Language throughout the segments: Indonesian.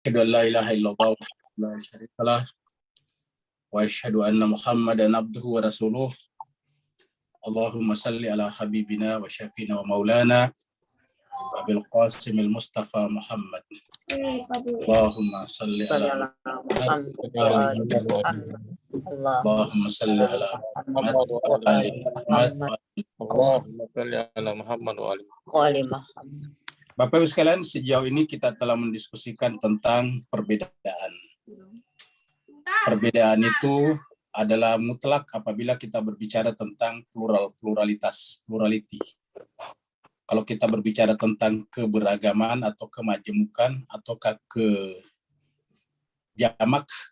Asyhadu an la ilaha illallah wahdahu la syarika lah wa asyhadu anna Muhammadan abduhu wa rasuluh. Allahumma salli ala habibina wa syafina wa maulana Abil Qasimil Mustafa Muhammad. Allahumma salli ala Allahumma salli ala Muhammad wa ali Muhammad. Allahumma salli ala Muhammad wa ali Muhammad. Bapak Ibu sekalian, sejauh ini kita telah mendiskusikan tentang perbedaan. Perbedaan itu adalah mutlak apabila kita berbicara tentang plurality. Kalau kita berbicara tentang keberagaman atau kemajemukan atau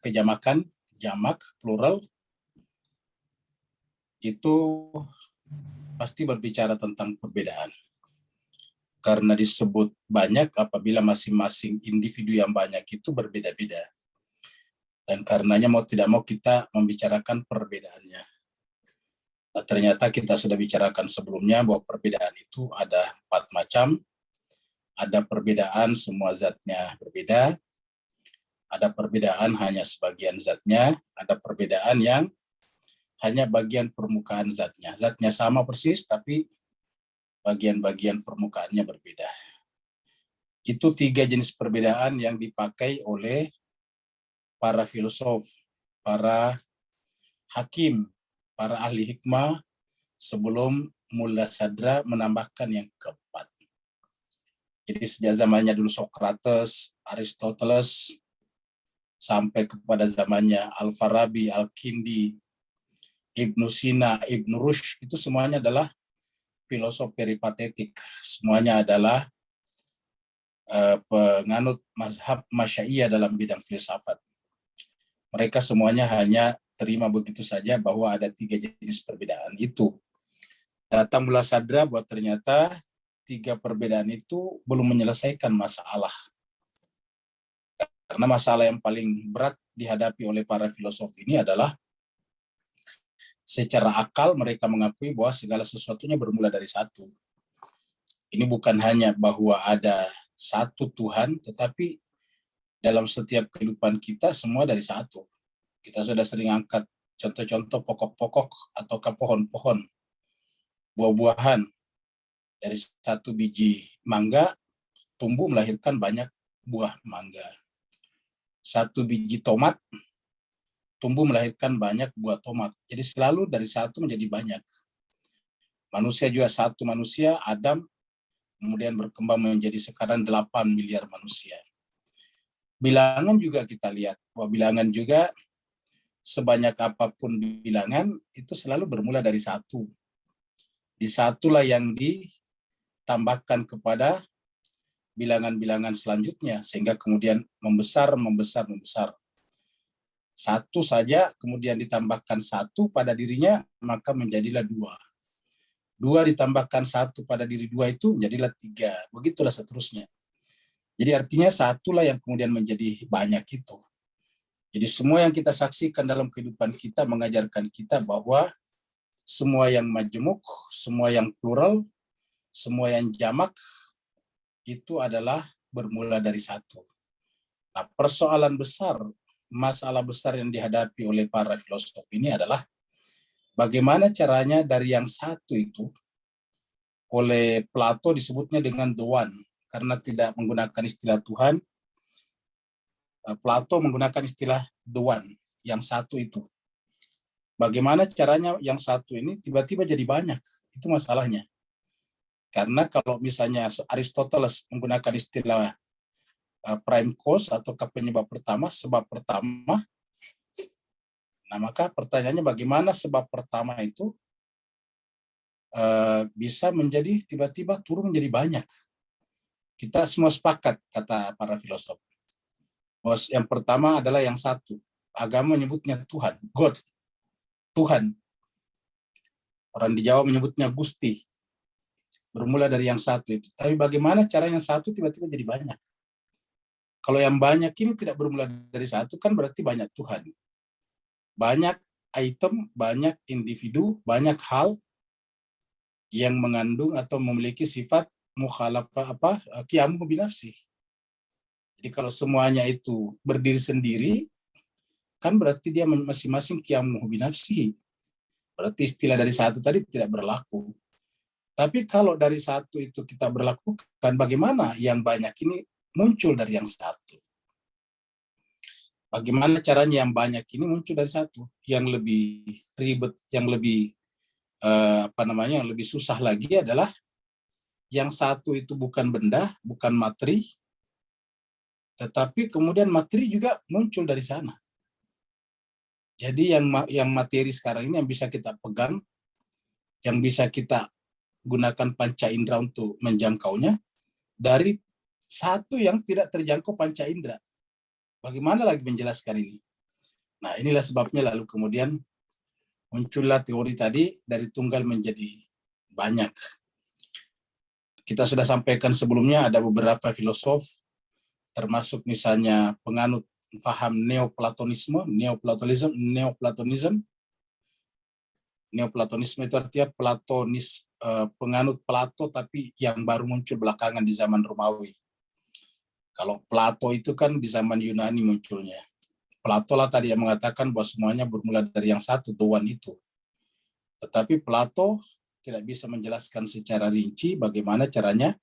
kejamakan, jamak, plural, itu pasti berbicara tentang perbedaan. Karena disebut banyak apabila masing-masing individu yang banyak itu berbeda-beda. Dan karenanya mau tidak mau kita membicarakan perbedaannya. Nah, ternyata kita sudah bicarakan sebelumnya bahwa perbedaan itu ada 4 macam. Ada perbedaan semua zatnya berbeda. Ada perbedaan hanya sebagian zatnya. Ada perbedaan yang hanya bagian permukaan zatnya. Zatnya sama persis tapi bagian-bagian permukaannya berbeda. Itu 3 jenis perbedaan yang dipakai oleh para filosof, para hakim, para ahli hikmah sebelum Mulla Sadra menambahkan yang keempat. Jadi sejak zamannya dulu Socrates, Aristoteles, sampai kepada zamannya Al-Farabi, Al-Kindi, Ibnu Sina, Ibnu Rushd, itu semuanya adalah filosof peripatetik. Semuanya adalah penganut mazhab Masyai'iyah dalam bidang filsafat. Mereka semuanya hanya terima begitu saja bahwa ada 3 jenis perbedaan itu. Datang Mulla Sadra bahwa ternyata 3 perbedaan itu belum menyelesaikan masalah. Karena masalah yang paling berat dihadapi oleh para filosof ini adalah secara akal mereka mengakui bahwa segala sesuatunya bermula dari satu. Ini bukan hanya bahwa ada satu Tuhan, tetapi dalam setiap kehidupan kita semua dari satu. Kita sudah sering angkat contoh-contoh pokok-pokok atau pohon-pohon, buah-buahan. Dari satu biji mangga tumbuh melahirkan banyak buah mangga. Satu biji tomat tumbuh melahirkan banyak buah tomat. Jadi selalu dari satu menjadi banyak. Manusia juga satu manusia, Adam, kemudian berkembang menjadi sekarang 8 miliar manusia. Bilangan juga kita lihat, bahwa bilangan juga sebanyak apapun bilangan, itu selalu bermula dari satu. Di satulah yang ditambahkan kepada bilangan-bilangan selanjutnya, sehingga kemudian membesar. Satu saja, kemudian ditambahkan satu pada dirinya, maka menjadilah 2. 2 ditambahkan satu pada diri 2 itu menjadilah 3. Begitulah seterusnya. Jadi artinya satulah yang kemudian menjadi banyak itu. Jadi semua yang kita saksikan dalam kehidupan kita mengajarkan kita bahwa semua yang majemuk, semua yang plural, semua yang jamak, itu adalah bermula dari satu. Nah, persoalan besar, masalah besar yang dihadapi oleh para filosof ini adalah bagaimana caranya dari yang satu itu, oleh Plato disebutnya dengan the one, karena tidak menggunakan istilah Tuhan, Plato menggunakan istilah the one, yang satu itu. Bagaimana caranya yang satu ini tiba-tiba jadi banyak, itu masalahnya. Karena kalau misalnya Aristoteles menggunakan istilah prime cause atau penyebab pertama, sebab pertama. Nah, maka pertanyaannya bagaimana sebab pertama itu bisa menjadi tiba-tiba turun menjadi banyak. Kita semua sepakat, kata para filosof. Yang pertama adalah yang satu. Agama menyebutnya Tuhan, God, Tuhan. Orang di Jawa menyebutnya Gusti. Bermula dari yang satu itu. Tapi bagaimana cara yang satu tiba-tiba jadi banyak? Kalau yang banyak ini tidak bermula dari satu, kan berarti banyak Tuhan. Banyak item, banyak individu, banyak hal yang mengandung atau memiliki sifat mukhalafah qiyamuhu binafsi. Jadi kalau semuanya itu berdiri sendiri, kan berarti dia masing-masing qiyamuhu binafsihi. Berarti istilah dari satu tadi tidak berlaku. Tapi kalau dari satu itu kita berlakukan, bagaimana yang banyak ini muncul dari yang satu? Bagaimana caranya yang banyak ini muncul dari satu? Yang lebih ribet, yang lebih yang lebih susah lagi adalah yang satu itu bukan benda, bukan materi, tetapi kemudian materi juga muncul dari sana. Jadi yang materi sekarang ini yang bisa kita pegang, yang bisa kita gunakan panca indera untuk menjangkaunya, dari satu yang tidak terjangkau panca indera. Bagaimana lagi menjelaskan ini? Nah, inilah sebabnya lalu kemudian muncullah teori tadi dari tunggal menjadi banyak. Kita sudah sampaikan sebelumnya ada beberapa filosof, termasuk misalnya penganut paham neoplatonisme. Neoplatonisme itu artinya penganut Plato tapi yang baru muncul belakangan di zaman Romawi. Kalau Plato itu kan di zaman Yunani munculnya. Plato lah tadi yang mengatakan bahwa semuanya bermula dari yang satu, Doan itu. Tetapi Plato tidak bisa menjelaskan secara rinci bagaimana caranya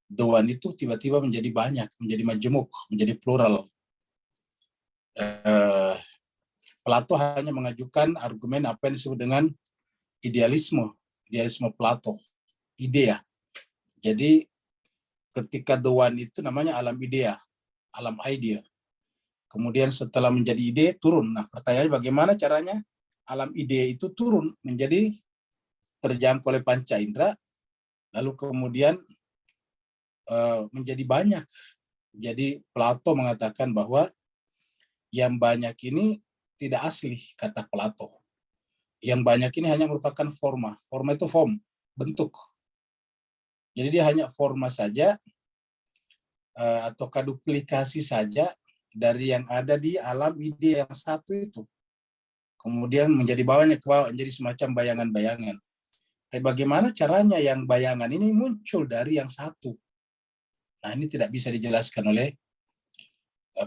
Doan itu tiba-tiba menjadi banyak, menjadi majemuk, menjadi plural. Plato hanya mengajukan argumen apa yang disebut dengan idealisme Plato, idea. Jadi ketika Doan itu namanya alam idea, alam idea. Kemudian setelah menjadi ide turun. Nah, pertanyaannya bagaimana caranya alam ide itu turun menjadi terjangkau oleh panca indera, lalu kemudian menjadi banyak. Jadi Plato mengatakan bahwa yang banyak ini tidak asli, kata Plato. Yang banyak ini hanya merupakan forma. Forma itu form, bentuk. Jadi dia hanya forma saja atau duplikasi saja dari yang ada di alam ide yang satu itu. Kemudian menjadi bawahnya ke bawah, menjadi semacam bayangan-bayangan. Bagaimana caranya yang bayangan ini muncul dari yang satu? Nah, ini tidak bisa dijelaskan oleh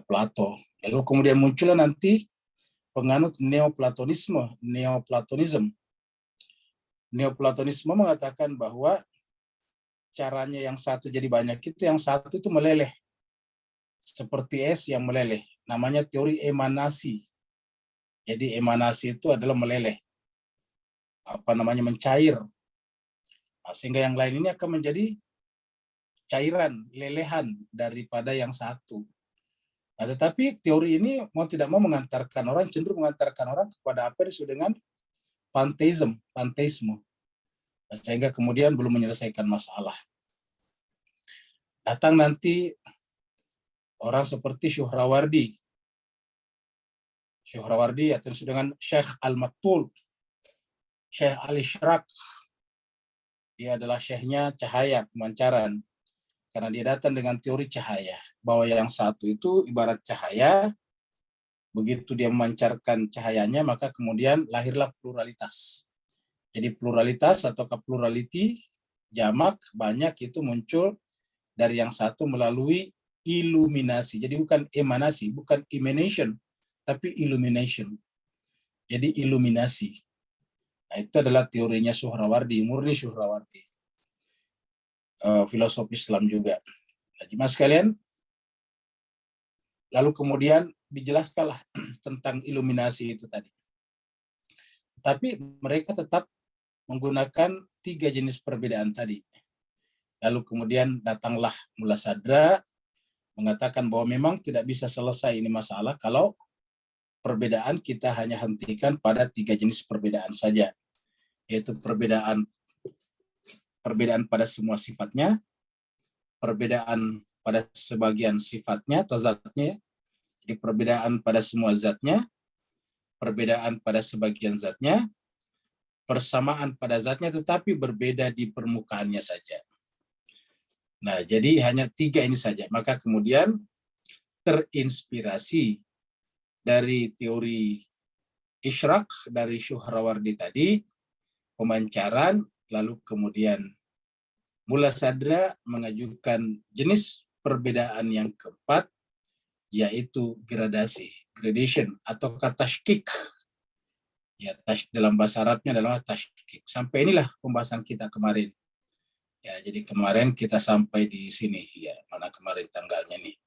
Plato. Lalu kemudian muncullah nanti penganut neoplatonisme. Neoplatonisme mengatakan bahwa caranya yang satu jadi banyak itu, yang satu itu meleleh. Seperti es yang meleleh. Namanya teori emanasi. Jadi emanasi itu adalah meleleh. Mencair. Nah, sehingga yang lain ini akan menjadi cairan, lelehan daripada yang satu. Nah, tetapi teori ini mau tidak mau cenderung mengantarkan orang kepada apa yang disebut dengan panteisme. Sehingga kemudian belum menyelesaikan masalah. Datang nanti orang seperti Syuhrawardi atau disebut dengan Syekh Al-Maktul, Syekh Al-Ishraq. Dia adalah syekhnya cahaya, pemancaran. Karena dia datang dengan teori cahaya. Bahwa yang satu itu ibarat cahaya, begitu dia memancarkan cahayanya, maka kemudian lahirlah pluralitas. Jadi pluralitas atau plurality, jamak, banyak itu muncul dari yang satu melalui iluminasi. Jadi bukan emanasi, bukan emanation, tapi illumination. Jadi iluminasi. Nah, itu adalah teorinya Syuhrawardi, murni Syuhrawardi. Filosof Islam juga. Nah, jemaah sekalian, lalu kemudian dijelaskanlah tentang iluminasi itu tadi. Tapi mereka tetap menggunakan 3 jenis perbedaan tadi. Lalu kemudian datanglah Mullah Sadra mengatakan bahwa memang tidak bisa selesai ini masalah kalau perbedaan kita hanya hentikan pada 3 jenis perbedaan saja, yaitu perbedaan pada semua sifatnya, perbedaan pada sebagian sifatnya atau zatnya, jadi perbedaan pada semua zatnya, perbedaan pada sebagian zatnya, persamaan pada zatnya tetapi berbeda di permukaannya saja. Nah, jadi hanya 3 ini saja. Maka kemudian terinspirasi dari teori Ishraq dari Syuhrawardi tadi, pemancaran, lalu kemudian Mullah Sadra mengajukan jenis perbedaan yang keempat, yaitu gradation atau tashkik. Ya, dalam bahasa Arabnya adalah tashkik. Sampai inilah pembahasan kita kemarin. Ya, jadi kemarin kita sampai di sini. Ya, mana kemarin tanggalnya nih?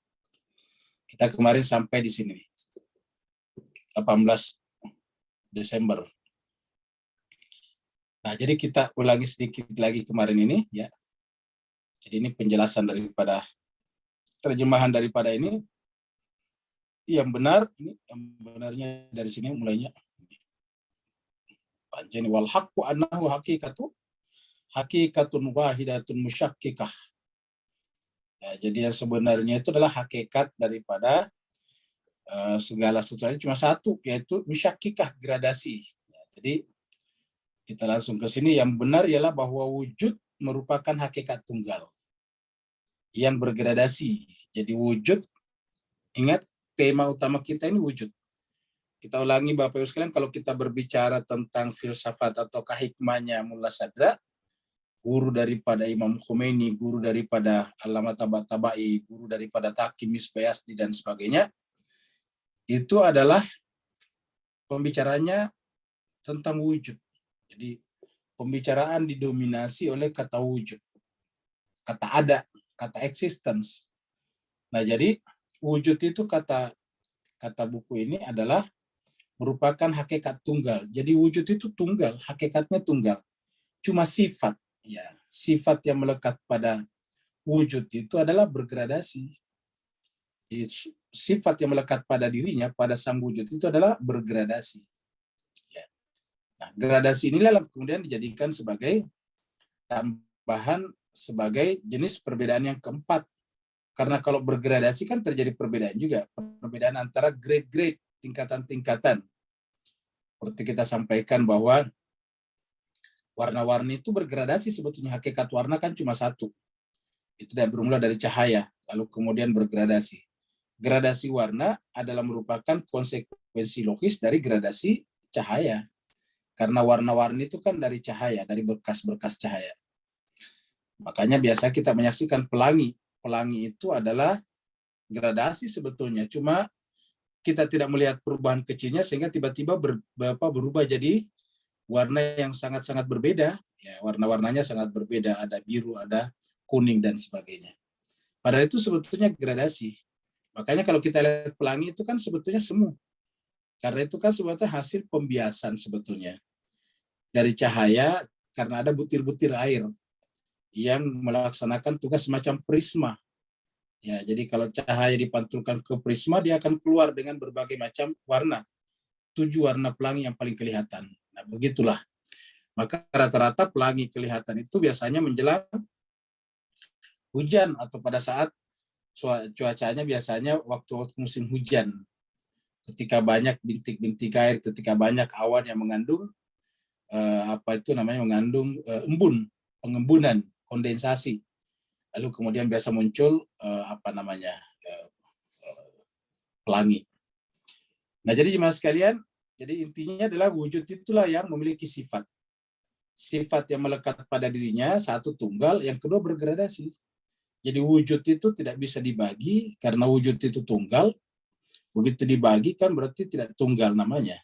Kita kemarin sampai di sini. 18 Desember. Nah, jadi kita ulangi sedikit lagi kemarin ini, ya. Jadi ini penjelasan daripada terjemahan daripada ini yang benar. Ini yang benarnya dari sini mulainya. Jadi wal haqqu annahu hakikatun wahidatun musyakkikah. Ya, jadi yang sebenarnya itu adalah hakikat daripada segala sesuatu cuma satu, yaitu musyakkikah, gradasi. Ya, jadi kita langsung ke sini. Yang benar ialah bahwa wujud merupakan hakikat tunggal yang bergradasi. Jadi wujud, ingat tema utama kita ini wujud. Kita ulangi Bapak Ibu sekalian, kalau kita berbicara tentang filsafat atau hikmahnya Mullah Sadra, guru daripada Imam Khomeini, guru daripada Allamah Tabatabai, guru daripada Taqi Misbah-Yazdi dan sebagainya, itu adalah pembicaranya tentang wujud. Jadi pembicaraan didominasi oleh kata wujud, kata ada, kata existence. Nah, jadi wujud itu kata buku ini adalah merupakan hakikat tunggal. Jadi wujud itu tunggal, hakikatnya tunggal. Cuma sifat, ya, sifat yang melekat pada wujud itu adalah bergradasi. Sifat yang melekat pada dirinya, pada sang wujud itu adalah bergradasi. Nah, gradasi inilah kemudian dijadikan sebagai tambahan, sebagai jenis perbedaan yang keempat. Karena kalau bergradasi kan terjadi perbedaan juga. Perbedaan antara grade-grade, tingkatan-tingkatan. Seperti kita sampaikan bahwa warna-warni itu bergradasi sebetulnya. Hakikat warna kan cuma satu. Itu bermula dari cahaya, lalu kemudian bergradasi. Gradasi warna adalah merupakan konsekuensi logis dari gradasi cahaya. Karena warna-warni itu kan dari cahaya, dari berkas-berkas cahaya. Makanya biasa kita menyaksikan pelangi. Pelangi itu adalah gradasi sebetulnya. Cuma kita tidak melihat perubahan kecilnya sehingga tiba-tiba berubah jadi warna yang sangat-sangat berbeda. Ya, warna-warnanya sangat berbeda. Ada biru, ada kuning, dan sebagainya. Padahal itu sebetulnya gradasi. Makanya kalau kita lihat pelangi itu kan sebetulnya semu. Karena itu kan sebetulnya hasil pembiasan sebetulnya. Dari cahaya, karena ada butir-butir air yang melaksanakan tugas semacam prisma. Ya, jadi kalau cahaya dipantulkan ke prisma, dia akan keluar dengan berbagai macam warna. 7 warna pelangi yang paling kelihatan. Nah, begitulah. Maka rata-rata pelangi kelihatan itu biasanya menjelang hujan atau pada saat cuacanya biasanya waktu musim hujan. Ketika banyak bintik-bintik air, ketika banyak awan yang mengandung mengandung embun, pengembunan, kondensasi. Lalu kemudian biasa muncul pelangi. Nah, jadi jemaah sekalian, jadi intinya adalah wujud itulah yang memiliki sifat. Sifat yang melekat pada dirinya, satu tunggal, yang kedua bergradasi. Jadi wujud itu tidak bisa dibagi karena wujud itu tunggal. Begitu dibagi kan berarti tidak tunggal namanya.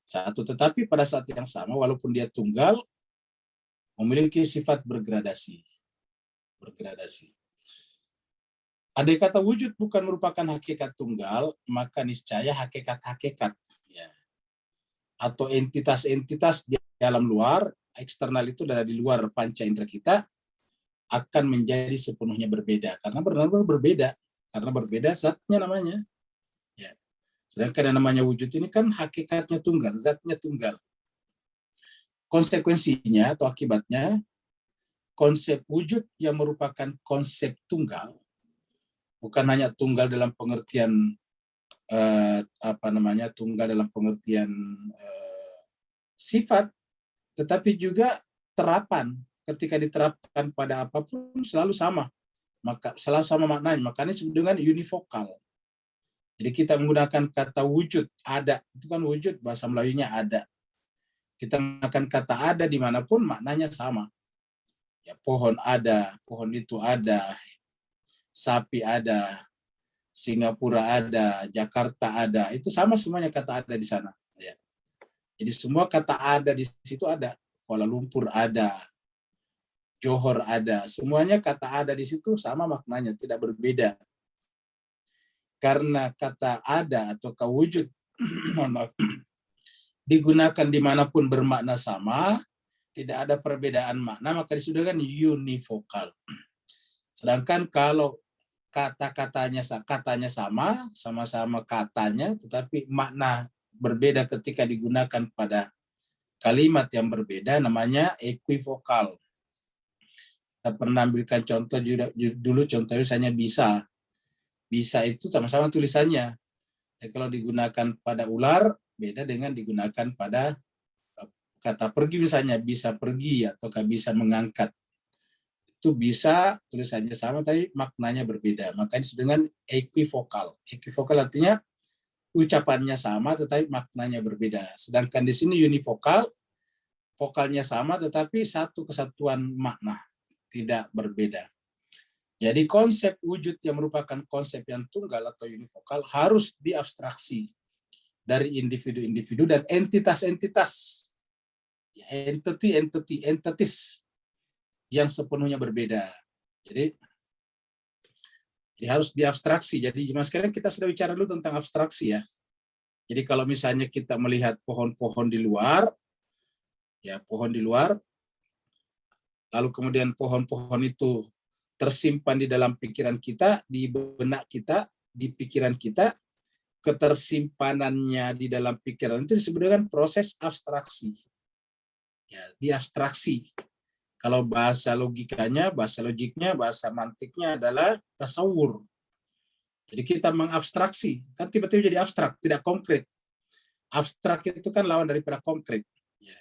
Satu, tetapi pada saat yang sama walaupun dia tunggal memiliki sifat bergradasi. Bergradasi. Andai kata wujud bukan merupakan hakikat tunggal, maka niscaya hakikat-hakikat ya, atau entitas-entitas di alam luar, eksternal itu dari luar panca indera kita, akan menjadi sepenuhnya berbeda. Karena benar-benar berbeda. Karena berbeda zatnya namanya. Ya. Sedangkan yang namanya wujud ini kan hakikatnya tunggal, zatnya tunggal. Konsekuensinya atau akibatnya, konsep wujud yang merupakan konsep tunggal, bukan hanya tunggal dalam pengertian tunggal dalam pengertian sifat, tetapi juga terapan. Ketika diterapkan pada apapun selalu sama, maka selalu sama maknanya. Makanya disebut dengan univokal. Jadi kita menggunakan kata wujud, ada, itu kan wujud, bahasa Melayunya ada. Kita menggunakan kata ada dimanapun maknanya sama. Ya, pohon ada, pohon itu ada. sapi ada, Singapura ada, Jakarta ada, itu sama semuanya kata ada di sana. Ya. Jadi semua kata ada di situ ada. Kuala Lumpur ada, Johor ada, semuanya kata ada di situ sama maknanya, tidak berbeda. Karena kata ada atau wujud digunakan dimanapun bermakna sama, tidak ada perbedaan makna, maka disebutkan univokal. Sedangkan kalau katanya sama, sama-sama katanya, tetapi makna berbeda ketika digunakan pada kalimat yang berbeda, namanya equivokal. Kita pernah ambilkan contoh dulu, contoh misalnya bisa. Bisa itu sama-sama tulisannya. Kalau digunakan pada ular, beda dengan digunakan pada kata pergi misalnya, bisa pergi ataukah bisa mengangkat. Itu bisa tulisannya sama tapi maknanya berbeda. Makanya disebut dengan equivokal. Equivokal artinya ucapannya sama tetapi maknanya berbeda. Sedangkan di sini univokal, vokalnya sama tetapi satu kesatuan makna, tidak berbeda. Jadi konsep wujud yang merupakan konsep yang tunggal atau univokal harus diabstraksi dari individu-individu dan entitas-entitas, entities yang sepenuhnya berbeda. Jadi harus diabstraksi. Jadi mas sekalian kita sudah bicara dulu tentang abstraksi ya. Jadi kalau misalnya kita melihat pohon-pohon di luar, ya pohon di luar, lalu kemudian pohon-pohon itu tersimpan di dalam pikiran kita, di benak kita, di pikiran kita, ketersimpanannya di dalam pikiran itu disebut dengan proses abstraksi. Ya, diabstraksi. Kalau bahasa logikanya, bahasa logiknya, bahasa mantiknya adalah tasawur. Jadi kita mengabstraksi, kan tiba-tiba jadi abstrak, tidak konkret. Abstrak itu kan lawan daripada konkret. Ya.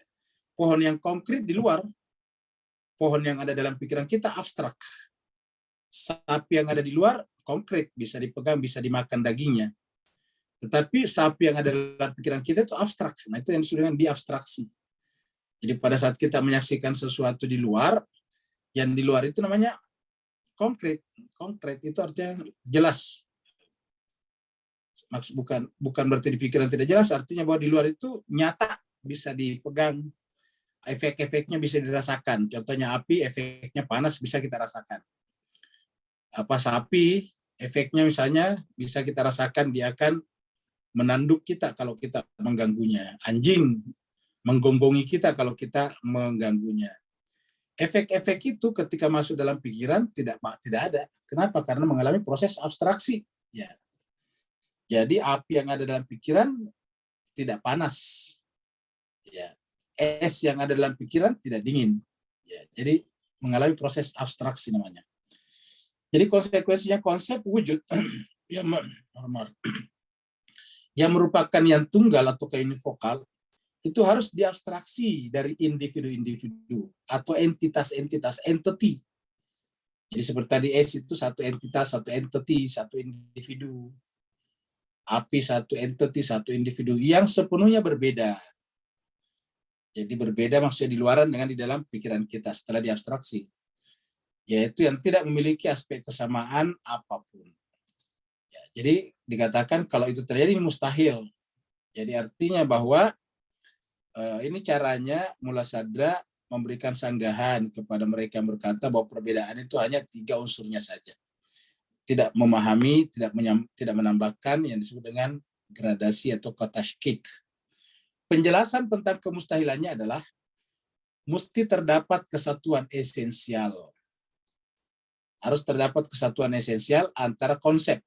Pohon yang konkret di luar, pohon yang ada dalam pikiran kita abstrak. Sapi yang ada di luar konkret, bisa dipegang, bisa dimakan dagingnya. Tetapi sapi yang ada dalam pikiran kita itu abstrak. Nah, itu yang disebut dengan diabstraksi. Jadi pada saat kita menyaksikan sesuatu di luar, yang di luar itu namanya konkret. Konkret itu artinya jelas. Maksud bukan berarti di pikiran tidak jelas, artinya bahwa di luar itu nyata, bisa dipegang, efek-efeknya bisa dirasakan. Contohnya api, efeknya panas bisa kita rasakan. Sapi, efeknya misalnya bisa kita rasakan, dia akan menanduk kita kalau kita mengganggunya. Anjing menggonggongi kita kalau kita mengganggunya. Efek-efek itu ketika masuk dalam pikiran tidak ada. Kenapa? Karena mengalami proses abstraksi. Ya. Jadi api yang ada dalam pikiran tidak panas. Ya. Es yang ada dalam pikiran tidak dingin. Ya. Jadi mengalami proses abstraksi namanya. Jadi konsekuensinya konsep wujud yang merupakan yang tunggal atau univokal itu harus diabstraksi dari individu-individu atau entitas-entitas, entity. Jadi seperti tadi es itu satu entitas, satu entity, satu individu. Api satu entity, satu individu yang sepenuhnya berbeda. Jadi berbeda maksudnya di luaran dengan di dalam pikiran kita setelah diabstraksi. Yaitu yang tidak memiliki aspek kesamaan apapun. Ya, jadi dikatakan kalau itu terjadi ini mustahil. Jadi artinya bahwa ini caranya Mullah Sadra memberikan sanggahan kepada mereka yang berkata bahwa perbedaan itu hanya 3 unsurnya saja. Tidak memahami, tidak menambahkan yang disebut dengan gradasi atau tashkik. Penjelasan tentang kemustahilannya adalah mesti terdapat kesatuan esensial. Harus terdapat kesatuan esensial antara konsep.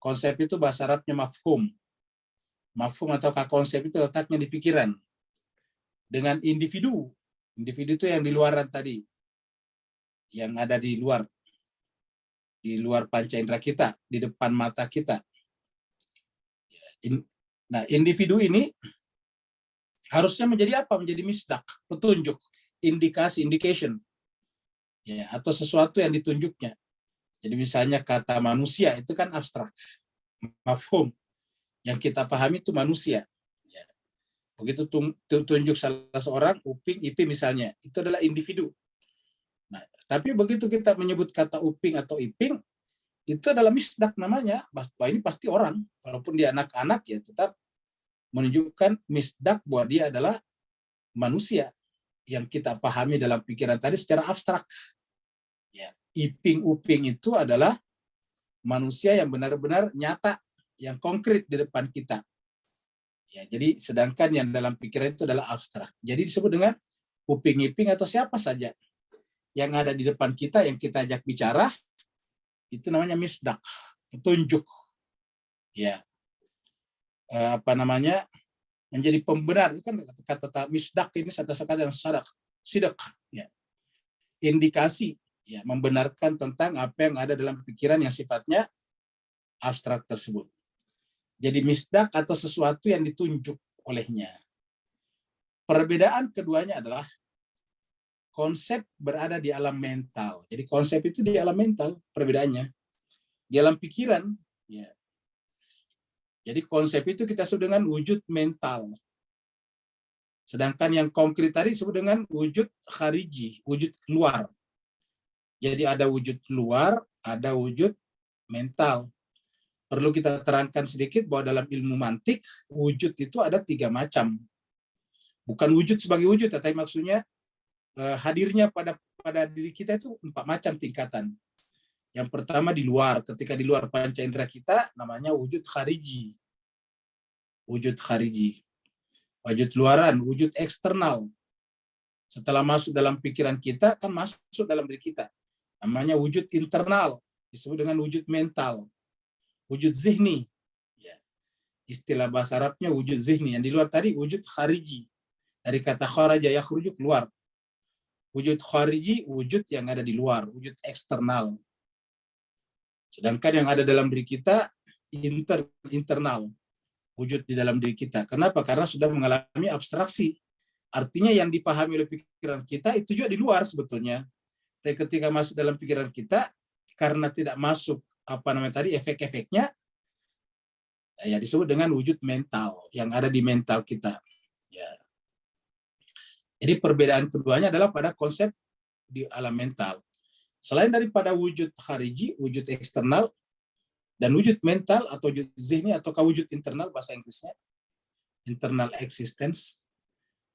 Konsep itu bahasa Arabnya mafhum. Mafhum atau konsep itu letaknya di pikiran. Dengan individu. Individu itu yang di luaran tadi. Yang ada di luar. Di luar panca indera kita. Di depan mata kita. Nah, individu ini harusnya menjadi apa? Menjadi misdak, petunjuk, indikasi, indication. Ya, atau sesuatu yang ditunjuknya. Jadi misalnya kata manusia itu kan abstrak. Mafhum. Yang kita pahami itu manusia. Ya. Begitu tunjuk salah seorang, Uping, Iping misalnya, itu adalah individu. Nah, tapi begitu kita menyebut kata Uping atau Iping, itu adalah misdak namanya. Bahwa ini pasti orang, walaupun dia anak-anak ya tetap menunjukkan misdak bahwa dia adalah manusia yang kita pahami dalam pikiran tadi secara abstrak. Ya, Iping Uping itu adalah manusia yang benar-benar nyata, yang konkret di depan kita. Ya, jadi sedangkan yang dalam pikiran itu adalah abstrak. Jadi disebut dengan uping-iping atau siapa saja yang ada di depan kita, yang kita ajak bicara, itu namanya misdak, petunjuk. Ya, menjadi pembenar. Kan kata misdak ini kata-kata yang sidak, ya. Indikasi, ya, membenarkan tentang apa yang ada dalam pikiran yang sifatnya abstrak tersebut. Jadi misdak atau sesuatu yang ditunjuk olehnya. Perbedaan keduanya adalah konsep berada di alam mental. Jadi konsep itu di alam mental, perbedaannya. Di alam pikiran, ya. Jadi konsep itu kita sebut dengan wujud mental. Sedangkan yang konkret tadi disebut dengan wujud khariji, wujud luar. Jadi ada wujud luar, ada wujud mental. Perlu kita terangkan sedikit bahwa dalam ilmu mantik, wujud itu ada 3 macam. Bukan wujud sebagai wujud, tapi maksudnya hadirnya pada diri kita itu 4 macam tingkatan. Yang pertama di luar, ketika di luar panca indera kita namanya wujud khariji. Wujud khariji. Wujud luaran, wujud eksternal. Setelah masuk dalam pikiran kita, kan masuk dalam diri kita. Namanya wujud internal, disebut dengan wujud mental. Wujud zihni. Ya. Istilah bahasa Arabnya wujud zihni. Yang di luar tadi wujud khariji. Dari kata kharaja yakhruju, keluar. Wujud khariji, wujud yang ada di luar, wujud eksternal. Sedangkan yang ada dalam diri kita, internal. Wujud di dalam diri kita. Kenapa? Karena sudah mengalami abstraksi. Artinya yang dipahami oleh pikiran kita, itu juga di luar sebetulnya. Tapi ketika masuk dalam pikiran kita, karena tidak masuk efek-efeknya, ya disebut dengan wujud mental, yang ada di mental kita. Ya. Jadi perbedaan keduanya adalah pada konsep di alam mental. Selain daripada wujud khariji, wujud eksternal, dan wujud mental atau wujud zihni atau wujud internal bahasa Inggrisnya, internal existence,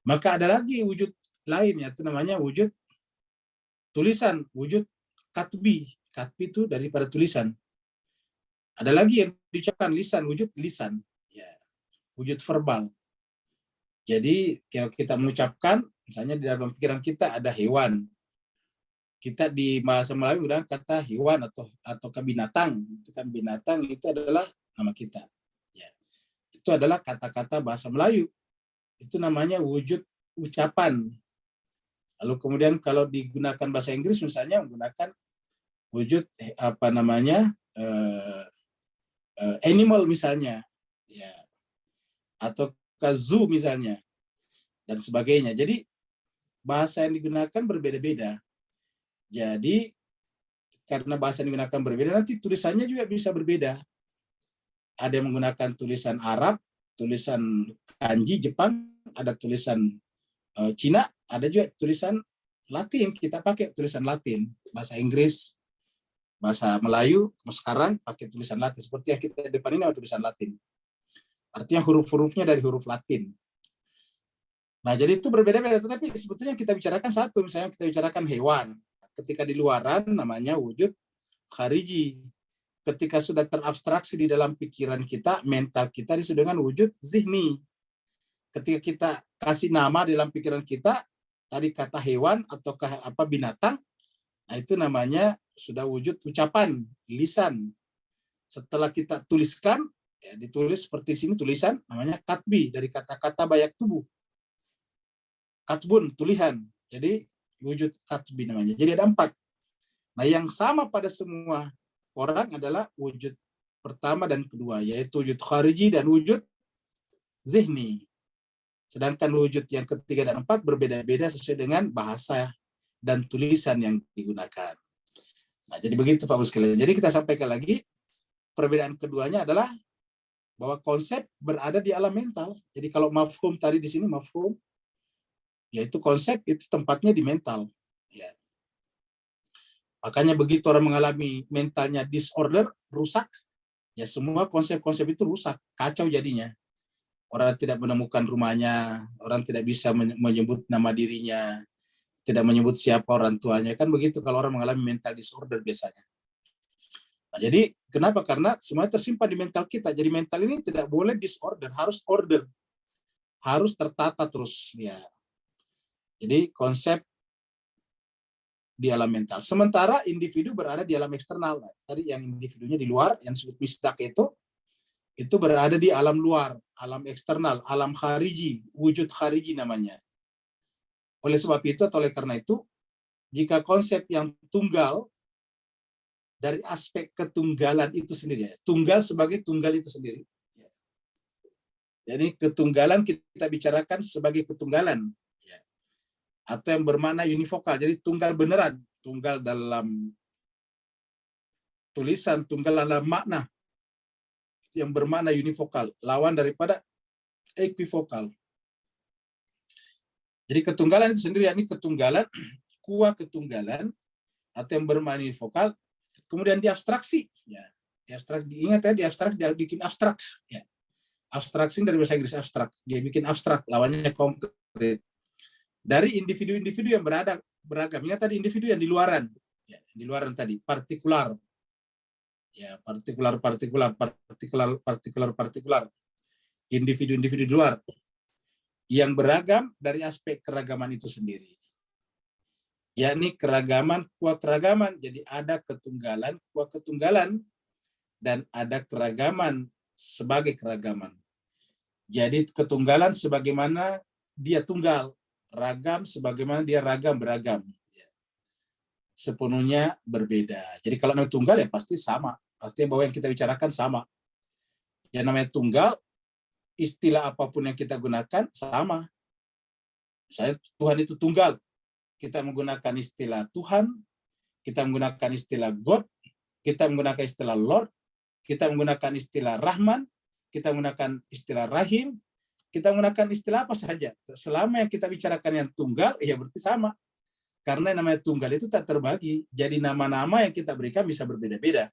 maka ada lagi wujud lain, yaitu namanya wujud tulisan, wujud katbi. Katbi itu daripada tulisan. Ada lagi yang diucapkan lisan, wujud lisan, ya, wujud verbal. Jadi kalau kita mengucapkan, misalnya di dalam pikiran kita ada hewan, kita di bahasa Melayu udah kata hewan atau binatang. Itu kan binatang itu adalah nama kita. Ya. Itu adalah kata-kata bahasa Melayu. Itu namanya wujud ucapan. Lalu kemudian kalau digunakan bahasa Inggris misalnya menggunakan wujud animal misalnya, ya, atau zoo misalnya, dan sebagainya. Jadi bahasa yang digunakan berbeda-beda. Jadi karena bahasa yang digunakan berbeda, nanti tulisannya juga bisa berbeda. Ada yang menggunakan tulisan Arab, tulisan kanji Jepang, ada tulisan Cina, ada juga tulisan Latin. Kita pakai tulisan Latin, bahasa Inggris, bahasa Melayu, sekarang pakai tulisan Latin. Seperti yang kita depan ini ada tulisan Latin. Artinya huruf-hurufnya dari huruf Latin. Nah, jadi itu berbeda-beda, tetapi sebetulnya kita bicarakan satu, misalnya kita bicarakan hewan. Ketika di luaran namanya wujud khariji. Ketika sudah terabstraksi di dalam pikiran kita, mental kita disebut dengan wujud zihni. Ketika kita kasih nama dalam pikiran kita, tadi kata hewan atau binatang, nah itu namanya sudah wujud ucapan, lisan. Setelah kita tuliskan, ya ditulis seperti sini tulisan, namanya katbi, dari kata-kata bayak tubuh. Katbun, tulisan. Jadi wujud katbi namanya. Jadi ada 4. Nah yang sama pada semua orang adalah wujud pertama dan kedua, yaitu wujud khariji dan wujud zihni. Sedangkan wujud yang ketiga dan 4 berbeda-beda sesuai dengan bahasa dan tulisan yang digunakan. Nah, jadi begitu Pak Bos sekalian. Jadi kita sampaikan lagi, perbedaan keduanya adalah bahwa konsep berada di alam mental. Jadi kalau mafhum tadi di sini mafhum, yaitu konsep itu tempatnya di mental. Ya. Makanya begitu orang mengalami mentalnya disorder, rusak, ya semua konsep-konsep itu rusak, kacau jadinya. Orang tidak menemukan rumahnya, orang tidak bisa menyebut nama dirinya, tidak menyebut siapa orang tuanya. Kan begitu kalau orang mengalami mental disorder biasanya. Nah, jadi kenapa? Karena semua tersimpan di mental kita. Jadi mental ini tidak boleh disorder, harus order. Harus tertata terus. Ya. Jadi konsep di alam mental. Sementara individu berada di alam eksternal. Tadi yang individunya di luar, yang disebut misdak itu berada di alam luar, alam eksternal, alam khariji, wujud khariji namanya. Oleh sebab itu atau oleh karena itu, jika konsep yang tunggal dari aspek ketunggalan itu sendiri, tunggal sebagai tunggal itu sendiri. Jadi ketunggalan kita bicarakan sebagai ketunggalan, atau yang bermakna univokal. Jadi tunggal beneran, tunggal dalam tulisan, tunggal dalam makna yang bermakna univokal, lawan daripada equivokal. Jadi ketunggalan itu sendiri, yakni ketunggalan, kuah ketunggalan, atau yang bermakna univokal, kemudian diabstraksi. Ya, diabstraksi, ingat ya, diabstrak, dia bikin abstrak. Ya. Abstraksi dari bahasa Inggris abstrak, dia bikin abstrak, lawannya konkret. Dari individu-individu yang beragam. Ingat tadi individu yang di luaran, ya, di luaran tadi, partikular. Ya, partikular. Individu-individu di luar yang beragam dari aspek keragaman itu sendiri. Yakni keragaman, kuah keragaman. Jadi ada ketunggalan, kuah ketunggalan, dan ada keragaman sebagai keragaman. Jadi ketunggalan sebagaimana dia tunggal, ragam sebagaimana dia ragam beragam. Sepenuhnya berbeda. Jadi kalau namanya tunggal ya pasti sama. Pasti bahwa yang kita bicarakan sama. Yang namanya tunggal, istilah apapun yang kita gunakan sama. Misalnya Tuhan itu tunggal. Kita menggunakan istilah Tuhan, kita menggunakan istilah God, kita menggunakan istilah Lord, kita menggunakan istilah Rahman, kita menggunakan istilah Rahim, kita menggunakan istilah apa saja. Selama yang kita bicarakan yang tunggal, ya berarti sama. Karena namanya tunggal itu tak terbagi. Jadi nama-nama yang kita berikan bisa berbeda-beda.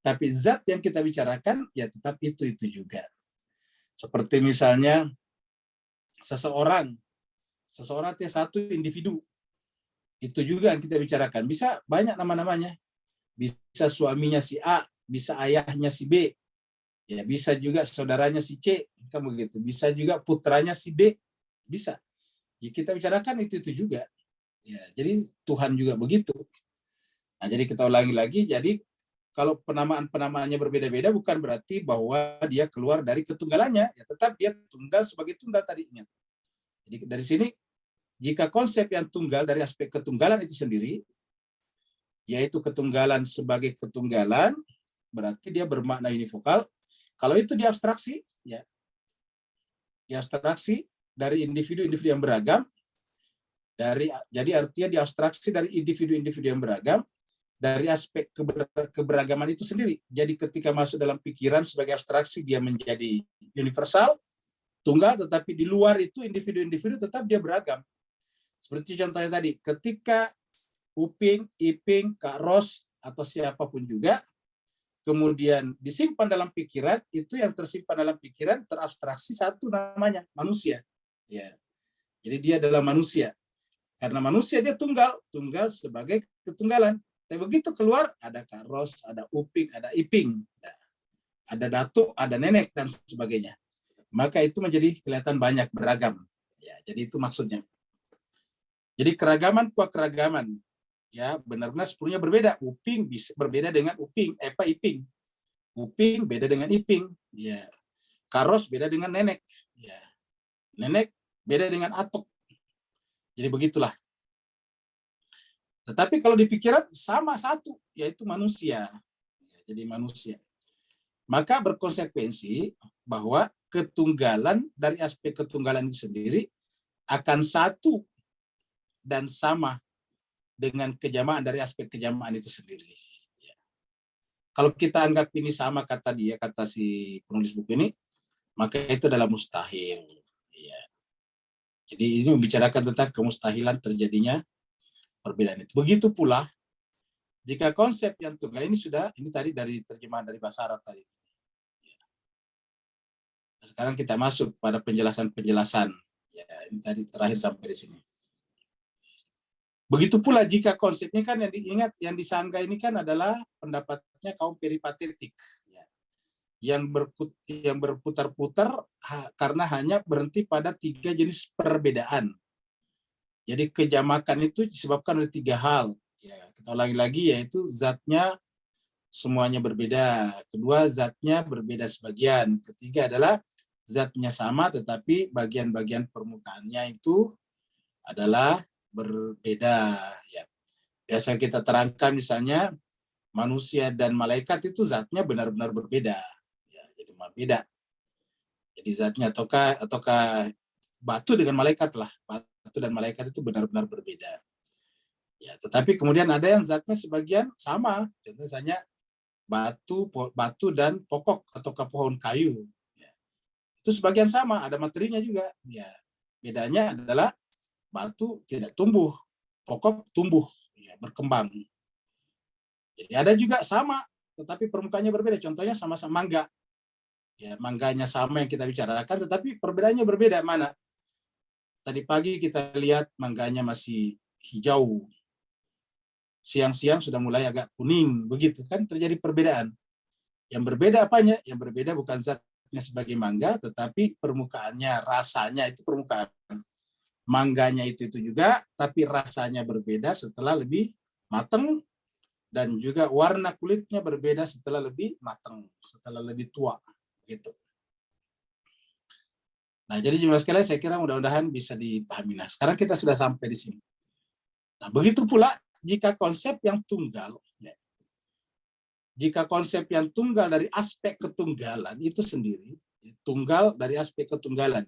Tapi zat yang kita bicarakan, ya tetap itu juga. Seperti misalnya, seseorang itu satu individu. Itu juga yang kita bicarakan. Bisa banyak nama-namanya. Bisa suaminya si A, bisa ayahnya si B. Ya, bisa juga saudaranya si C, kan begitu. Bisa juga putranya si D. Bisa. Ya, kita bicarakan itu juga. Ya, jadi Tuhan juga begitu. Nah, jadi kita ulangi lagi. Jadi kalau penamaan-penamaannya berbeda-beda bukan berarti bahwa dia keluar dari ketunggalannya. Ya, tetap dia tunggal sebagai tunggal tadinya. Jadi dari sini, jika konsep yang tunggal dari aspek ketunggalan itu sendiri, yaitu ketunggalan sebagai ketunggalan, berarti dia bermakna univokal. Kalau itu diabstraksi, ya, diabstraksi dari individu-individu yang beragam, jadi artinya diabstraksi dari individu-individu yang beragam, dari aspek keberagaman itu sendiri. Jadi ketika masuk dalam pikiran sebagai abstraksi, dia menjadi universal, tunggal, tetapi di luar itu individu-individu tetap dia beragam. Seperti contohnya tadi, ketika Uping, Iping, Kak Ros, atau siapapun juga, kemudian disimpan dalam pikiran, itu yang tersimpan dalam pikiran terabstraksi satu namanya, manusia. Ya. Jadi dia adalah manusia. Karena manusia dia tunggal sebagai ketunggalan. Tapi begitu keluar, ada Kak Ros, ada Uping, ada Iping, ada Datuk, ada Nenek, dan sebagainya. Maka itu menjadi kelihatan banyak, beragam. Ya, jadi itu maksudnya. Jadi keragaman, kuah keragaman. Ya, benar-benar sepenuhnya berbeda. Uping bisa berbeda dengan Uping, Iping. Uping beda dengan Iping. Ya. Karos beda dengan Nenek. Ya. Nenek beda dengan Atok. Jadi begitulah. Tetapi kalau di pikiran sama satu, yaitu manusia. Jadi manusia. Maka berkonsekuensi bahwa ketunggalan dari aspek ketunggalan itu sendiri akan satu dan sama dengan kejamaan dari aspek kejamaan itu sendiri. Ya. Kalau kita anggap ini sama kata si penulis buku ini, maka itu adalah mustahil. Ya. Jadi ini membicarakan tentang kemustahilan terjadinya perbedaan itu. Begitu pula Jika konsep yang tunggal ini tadi dari terjemahan dari bahasa Arab tadi. Sekarang kita masuk pada penjelasan-penjelasan. Ya, ini tadi terakhir sampai di sini. Begitu pula jika konsepnya kan yang diingat, yang disanggah ini kan adalah pendapatnya kaum peripatetik. Ya. Yang berputar-putar karena hanya berhenti pada 3 jenis perbedaan. Jadi kejamakan itu disebabkan oleh 3 hal. Ya, kita ulangi lagi, yaitu zatnya semuanya berbeda. Kedua, zatnya berbeda sebagian. Ketiga adalah zatnya sama tetapi bagian-bagian permukaannya itu adalah berbeda. Ya. Biasa kita terangkan misalnya manusia dan malaikat itu zatnya benar-benar berbeda. Ya, jadi beda. Jadi zatnya ataukah batu dengan malaikat lah. Batu dan malaikat itu benar-benar berbeda. Ya, tetapi kemudian ada yang zatnya sebagian sama. Contohnya misalnya batu dan pokok atau pohon kayu. Ya. Itu sebagian sama, ada materinya juga. Ya. Bedanya adalah batu tidak tumbuh, pokok tumbuh, ya, berkembang. Jadi ada juga sama, tetapi permukaannya berbeda. Contohnya sama-sama mangga. Ya, mangganya sama yang kita bicarakan, tetapi perbedaannya berbeda. Mana? Tadi pagi kita lihat mangganya masih hijau. Siang-siang sudah mulai agak kuning, begitu kan terjadi perbedaan. Yang berbeda apanya? Yang berbeda bukan zatnya sebagai mangga, tetapi permukaannya, rasanya itu permukaan. Mangganya itu juga, tapi rasanya berbeda setelah lebih matang, dan juga warna kulitnya berbeda setelah lebih matang, setelah lebih tua, gitu. Nah, jadi jemaah sekalian, saya kira mudah-mudahan bisa dipahami. Nah, sekarang kita sudah sampai di sini. Nah, begitu pula jika konsep yang tunggal, ya, jika konsep yang tunggal dari aspek ketunggalan itu sendiri, tunggal dari aspek ketunggalan,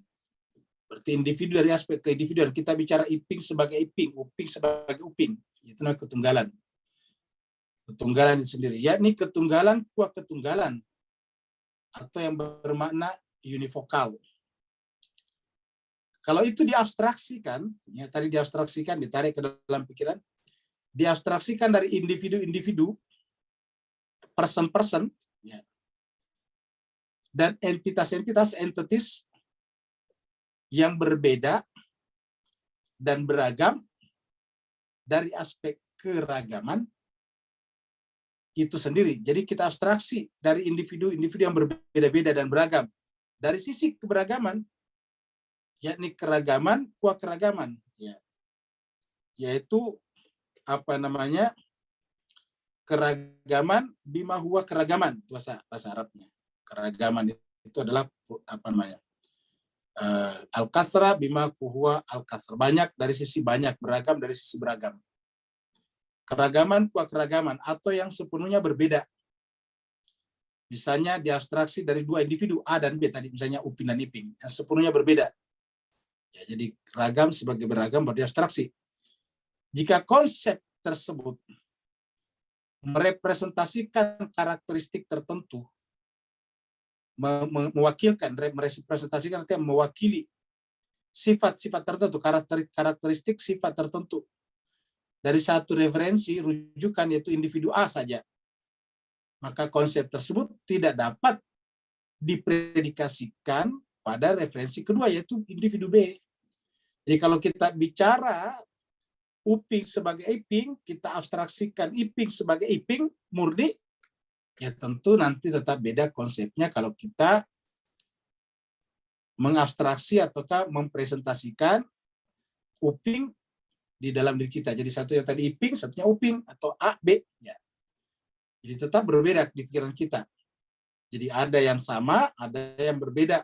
berarti individu dari aspek keindividuan. Kita bicara iping sebagai iping, uping sebagai uping, itu namanya ketunggalan. Ketunggalan itu sendiri, yakni ketunggalan kuat ketunggalan, atau yang bermakna univokal. Kalau itu diabstraksikan, ya tadi diabstraksikan, ditarik ke dalam pikiran, diabstraksikan dari individu-individu, person-person, ya, dan entitas-entitas, entities yang berbeda dan beragam dari aspek keragaman itu sendiri. Jadi kita abstraksi dari individu-individu yang berbeda-beda dan beragam. Dari sisi keberagaman, yakni keragaman, kuat keragaman, ya, yaitu apa namanya, keragaman bima huwa keragaman, bahasa Arabnya. Keragaman itu adalah apa namanya, al-kasra bima huwa al-kasra, banyak dari sisi banyak, beragam dari sisi beragam. Keragaman kuat keragaman, atau yang sepenuhnya berbeda. Misalnya diabstraksi dari 2 individu A dan B tadi, misalnya upin dan iping, yang sepenuhnya berbeda. Ya, jadi ragam sebagai beragam berdiabstraksi. Jika konsep tersebut merepresentasikan karakteristik tertentu, mewakilkan, merepresentasikan artinya mewakili sifat-sifat tertentu, karakteristik sifat tertentu dari satu referensi rujukan, yaitu individu A saja, maka konsep tersebut tidak dapat dipredikasikan pada referensi kedua, yaitu individu B. Jadi kalau kita bicara uping sebagai iping, kita abstraksikan iping sebagai iping murni, ya tentu nanti tetap beda konsepnya kalau kita mengabstraksi ataukah mempresentasikan uping di dalam diri kita. Jadi satu yang tadi iping, satunya uping, atau A, B. Ya. Jadi tetap berbeda di pikiran kita. Jadi ada yang sama, ada yang berbeda.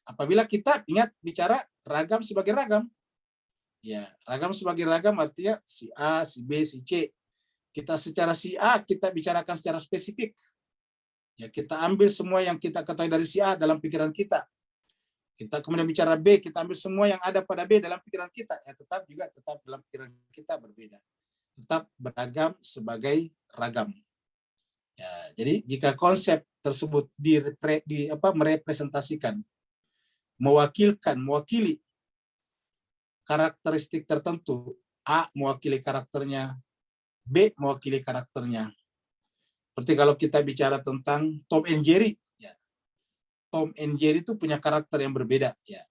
Apabila kita ingat bicara ragam sebagai ragam, ya ragam sebagai ragam artinya si A, si B, si C. Kita secara si A kita bicarakan secara spesifik. Ya kita ambil semua yang kita ketahui dari si A dalam pikiran kita. Kita kemudian bicara B, kita ambil semua yang ada pada B dalam pikiran kita. Ya tetap dalam pikiran kita berbeda. Tetap beragam sebagai ragam. Ya, jadi jika konsep tersebut merepresentasikan, mewakili karakteristik tertentu, A mewakili karakternya B mewakili karakternya. Seperti kalau kita bicara tentang Tom and Jerry, ya. Tom and Jerry itu punya karakter yang berbeda, ya.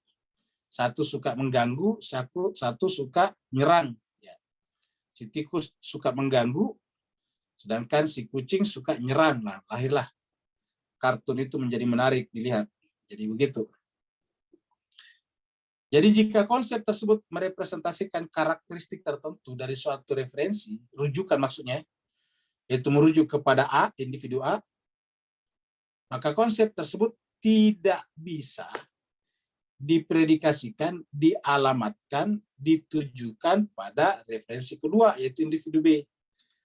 Satu suka mengganggu, satu suka nyerang, ya. Si tikus suka mengganggu, sedangkan si kucing suka nyerang. Nah, lahirlah kartun itu menjadi menarik dilihat. Jadi begitu. Jadi jika konsep tersebut merepresentasikan karakteristik tertentu dari suatu referensi, rujukan maksudnya, yaitu merujuk kepada A, individu A, maka konsep tersebut tidak bisa dipredikasikan, dialamatkan, ditujukan pada referensi kedua, yaitu individu B.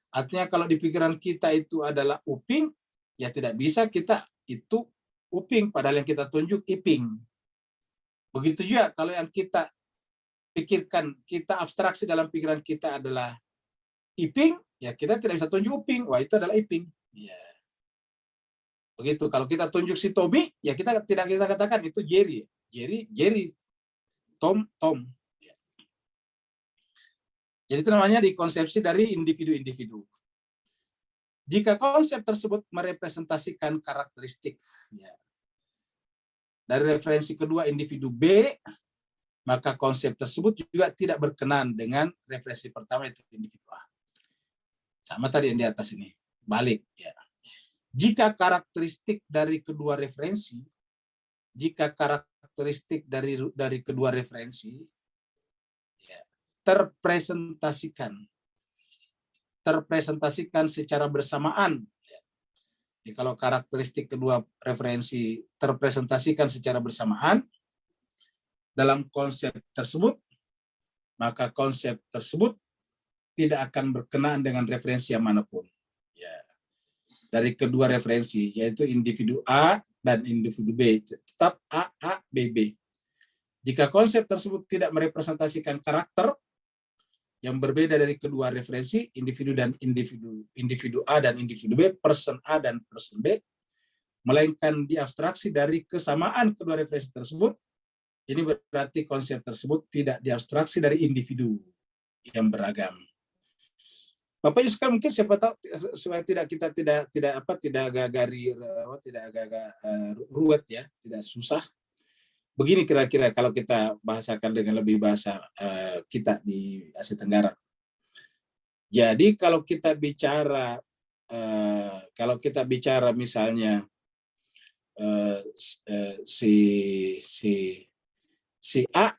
Artinya kalau di pikiran kita itu adalah Uping, ya tidak bisa kita itu Uping, padahal yang kita tunjuk Iping. Begitu juga kalau yang kita pikirkan, kita abstraksi dalam pikiran kita adalah Iping, ya kita tidak bisa tunjuk Uping, wah itu adalah Iping. Ya. Begitu, kalau kita tunjuk si Tommy, ya kita tidak kita katakan itu Jerry. Jerry, Tom. Ya. Jadi itu namanya dikonsepsi dari individu-individu. Jika konsep tersebut merepresentasikan karakteristik, ya, dari referensi kedua individu B, maka konsep tersebut juga tidak berkenan dengan referensi pertama, itu individu A. Sama tadi yang di atas ini, balik. Ya. Jika karakteristik dari kedua referensi, ya, terpresentasikan secara bersamaan. Jadi kalau karakteristik kedua referensi terpresentasikan secara bersamaan dalam konsep tersebut, maka konsep tersebut tidak akan berkenaan dengan referensi yang manapun. Ya. Dari kedua referensi, yaitu individu A dan individu B, tetap A, B, B. Jika konsep tersebut tidak merepresentasikan karakter yang berbeda dari kedua referensi, individu A dan individu B, person A dan person B, melainkan diabstraksi dari kesamaan kedua referensi tersebut, ini berarti konsep tersebut tidak diabstraksi dari individu yang beragam. Bapak Yus, mungkin siapa tahu supaya kita tidak agak-agak ruwet ya, tidak susah. Begini kira-kira kalau kita bahasakan dengan lebih bahasa kita di Asia Tenggara. Jadi kalau kita bicara misalnya si A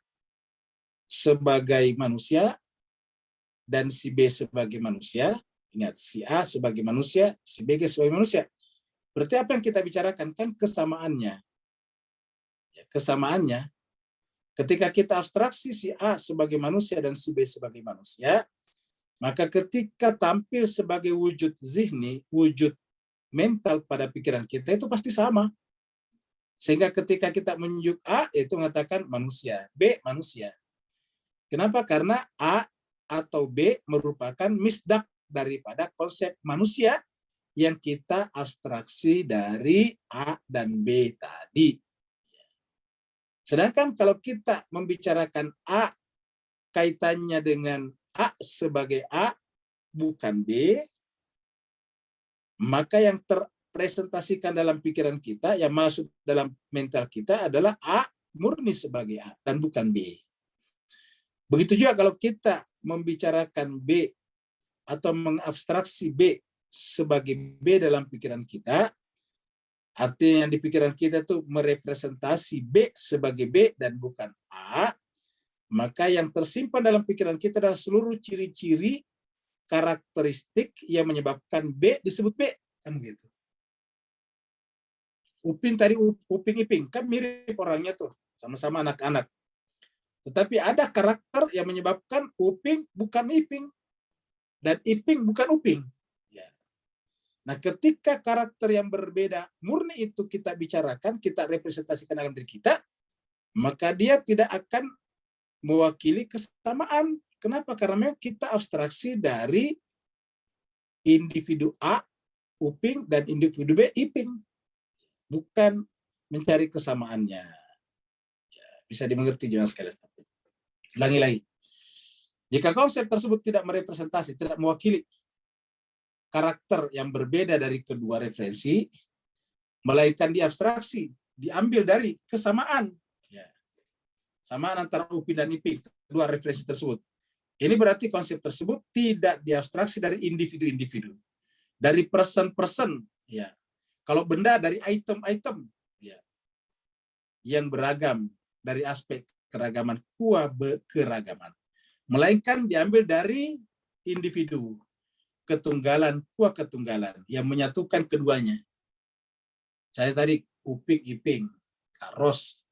sebagai manusia dan si B sebagai manusia, ingat si A sebagai manusia, si B sebagai manusia. Berarti apa yang kita bicarakan kan kesamaannya. Kesamaannya, ketika kita abstraksi si A sebagai manusia dan si B sebagai manusia, maka ketika tampil sebagai wujud zihni, wujud mental pada pikiran kita itu pasti sama. Sehingga ketika kita menunjuk A, itu mengatakan manusia, B manusia. Kenapa? Karena A atau B merupakan misdak daripada konsep manusia yang kita abstraksi dari A dan B tadi. Sedangkan kalau kita membicarakan A kaitannya dengan A sebagai A bukan B, maka yang terpresentasikan dalam pikiran kita, yang masuk dalam mental kita adalah A murni sebagai A dan bukan B. Begitu juga kalau kita membicarakan B atau mengabstraksi B sebagai B dalam pikiran kita, artinya yang di pikiran kita itu merepresentasi B sebagai B dan bukan A, maka yang tersimpan dalam pikiran kita adalah seluruh ciri-ciri karakteristik yang menyebabkan B disebut B. Kan begitu. Uping tadi, Uping Iping, kan mirip orangnya tuh, sama-sama anak-anak. Tetapi ada karakter yang menyebabkan Uping bukan Iping, dan Iping bukan Uping. Nah, ketika karakter yang berbeda murni itu kita bicarakan, kita representasikan dalam diri kita, maka dia tidak akan mewakili kesamaan. Kenapa? Karena kita abstraksi dari individu A, Uping, dan individu B, Iping. Bukan mencari kesamaannya. Ya, bisa dimengerti juga sekalian. Ulangi lagi. Jika konsep tersebut tidak merepresentasi, tidak mewakili karakter yang berbeda dari kedua referensi, melainkan diabstraksi, diambil dari kesamaan. Ya. Samaan antara Upin dan Ipin, kedua referensi tersebut. Ini berarti konsep tersebut tidak diabstraksi dari individu-individu, dari person-person. Ya. Kalau benda dari item-item, ya, yang beragam dari aspek keragaman, keragaman, melainkan diambil dari individu, ketunggalan, ketunggalan yang menyatukan keduanya. Saya tadi Upik Iping, Karos,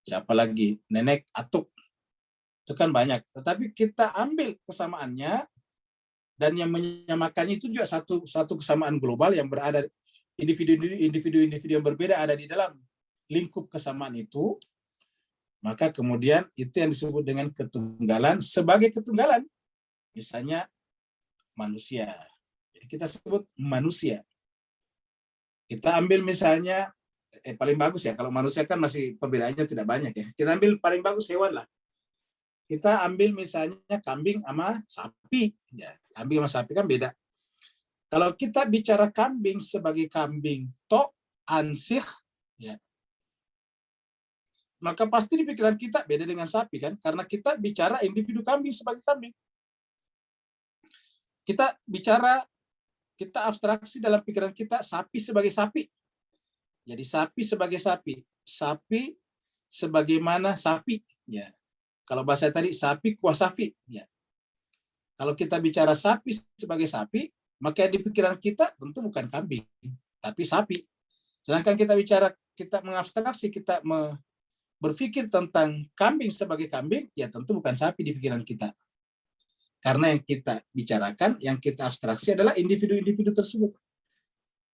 siapa lagi, Nenek Atuk, itu kan banyak. Tetapi kita ambil kesamaannya dan yang menyamakannya itu juga satu kesamaan global yang berada individu yang berbeda ada di dalam lingkup kesamaan itu. Maka kemudian itu yang disebut dengan ketunggalan sebagai ketunggalan. Misalnya manusia. Jadi kita sebut manusia. Kita ambil misalnya, paling bagus ya, kalau manusia kan masih perbedaannya tidak banyak ya. Kita ambil paling bagus hewan lah. Kita ambil misalnya kambing sama sapi. Ya, kambing sama sapi kan beda. Kalau kita bicara kambing sebagai kambing tok ansih, ya, maka pasti di pikiran kita beda dengan sapi kan, karena kita bicara individu kambing sebagai kambing. Kita abstraksi dalam pikiran kita sapi sebagai sapi. Jadi sapi sebagai sapi, sapi sebagaimana sapi. Ya. Kalau bahasa tadi sapi kuah sapi. Ya. Kalau kita bicara sapi sebagai sapi, maka di pikiran kita tentu bukan kambing, tapi sapi. Sedangkan kita mengabstraksi, kita berpikir tentang kambing sebagai kambing, ya tentu bukan sapi di pikiran kita. Karena yang kita bicarakan, yang kita abstraksi adalah individu-individu tersebut.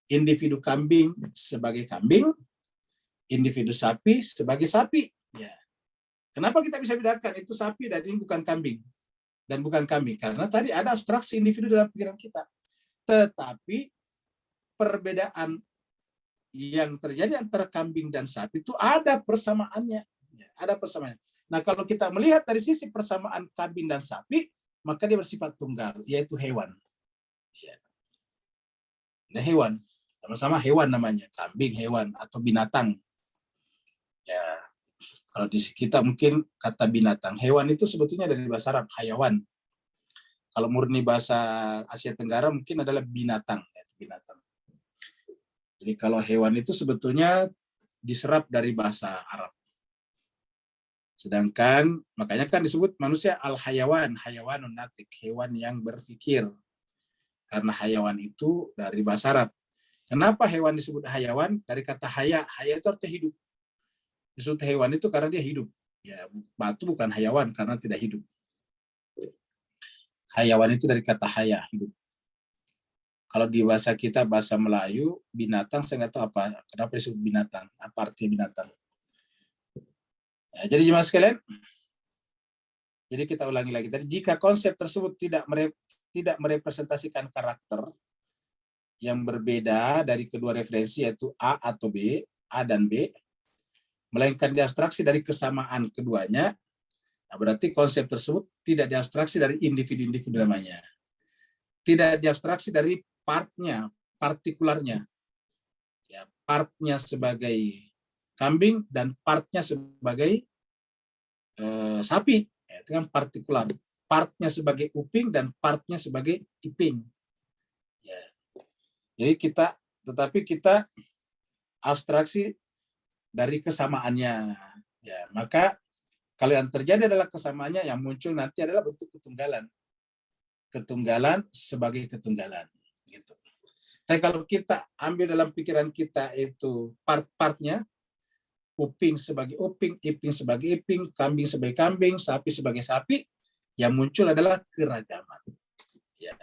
Individu kambing sebagai kambing, individu sapi sebagai sapi. Ya. Kenapa kita bisa bedakan itu sapi dan ini bukan kambing? Dan bukan kambing, karena tadi ada abstraksi individu dalam pikiran kita. Tetapi perbedaan yang terjadi antara kambing dan sapi itu ada persamaannya. Ada persamaannya. Nah, kalau kita melihat dari sisi persamaan kambing dan sapi, maka dia bersifat tunggal, yaitu hewan. Nah, hewan. Sama-sama hewan namanya. Kambing, hewan, atau binatang. Ya, kalau di kita mungkin kata binatang. Hewan itu sebetulnya dari bahasa Arab, hayawan. Kalau murni bahasa Asia Tenggara mungkin adalah binatang. Binatang. Jadi kalau hewan itu sebetulnya diserap dari bahasa Arab. Sedangkan makanya kan disebut manusia al-hayawan, hayawanun natik, hewan yang berpikir. Karena hayawan itu dari bahasa Arab. Kenapa hewan disebut hayawan? Dari kata haya, haya itu artinya hidup. Disebut hewan itu karena dia hidup. Ya, batu bukan hayawan karena tidak hidup. Hayawan itu dari kata haya, hidup. Kalau di bahasa kita, bahasa Melayu, binatang saya nggak tahu apa, kenapa disebut binatang, apa arti binatang. Ya, jadi jemaah sekalian, jadi kita ulangi lagi tadi, jika konsep tersebut tidak merepresentasikan karakter yang berbeda dari kedua referensi yaitu A atau B, A dan B, melainkan diabstraksi dari kesamaan keduanya, nah berarti konsep tersebut tidak diabstraksi dari individu-individu namanya. Tidak diabstraksi dari partnya, partikularnya. Ya, partnya sebagai kambing dan partnya sebagai sapi. Ya, itu kan partikular. Partnya sebagai uping dan partnya sebagai iping. Ya. Jadi tetapi kita abstraksi dari kesamaannya. Ya, maka kalau yang terjadi adalah kesamaannya, yang muncul nanti adalah bentuk ketunggalan. Ketunggalan sebagai ketunggalan. Gitu. Tapi kalau kita ambil dalam pikiran kita itu part-partnya, uping sebagai uping, iping sebagai iping, kambing sebagai kambing, sapi sebagai sapi, yang muncul adalah keragaman. Ya.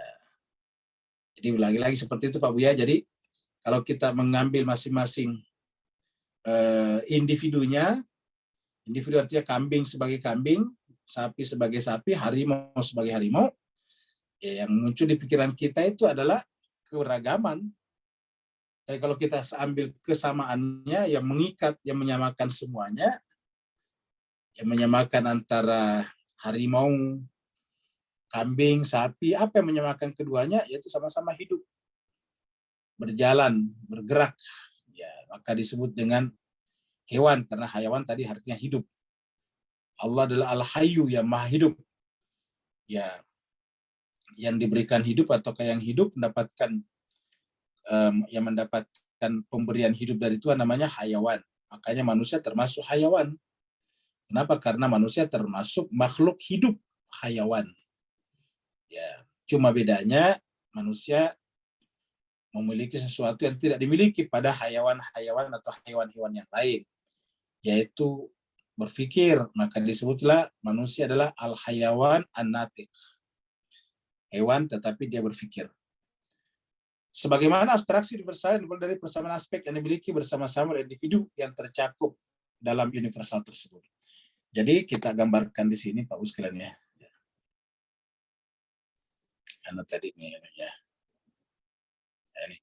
Jadi ulangi lagi seperti itu Pak Buya. Jadi kalau kita mengambil masing-masing individunya, individu artinya kambing sebagai kambing, sapi sebagai sapi, harimau sebagai harimau, ya, yang muncul di pikiran kita itu adalah keragaman. Tapi kalau kita ambil kesamaannya yang mengikat, yang menyamakan semuanya, yang menyamakan antara harimau, kambing, sapi, apa yang menyamakan keduanya? Yaitu sama-sama hidup, berjalan, bergerak. Ya, maka disebut dengan hewan, karena hayawan tadi artinya hidup. Allah adalah Al-Hayyu, yang maha hidup. Ya, yang diberikan hidup atau yang hidup mendapatkan yang mendapatkan pemberian hidup dari Tuhan namanya hayawan. Makanya manusia termasuk hayawan. Kenapa? Karena manusia termasuk makhluk hidup hayawan. Ya, cuma bedanya manusia memiliki sesuatu yang tidak dimiliki pada hayawan-hayawan atau hewan-hewan yang lain, yaitu berpikir. Maka disebutlah manusia adalah al-hayawan an-natiq. Hewan tetapi dia berpikir. Sebagaimana abstraksi universal dari persamaan aspek yang dimiliki bersama-sama oleh individu yang tercakup dalam universal tersebut. Jadi kita gambarkan di sini Pak sekalian ya. Karena tadi ini ya. Ini.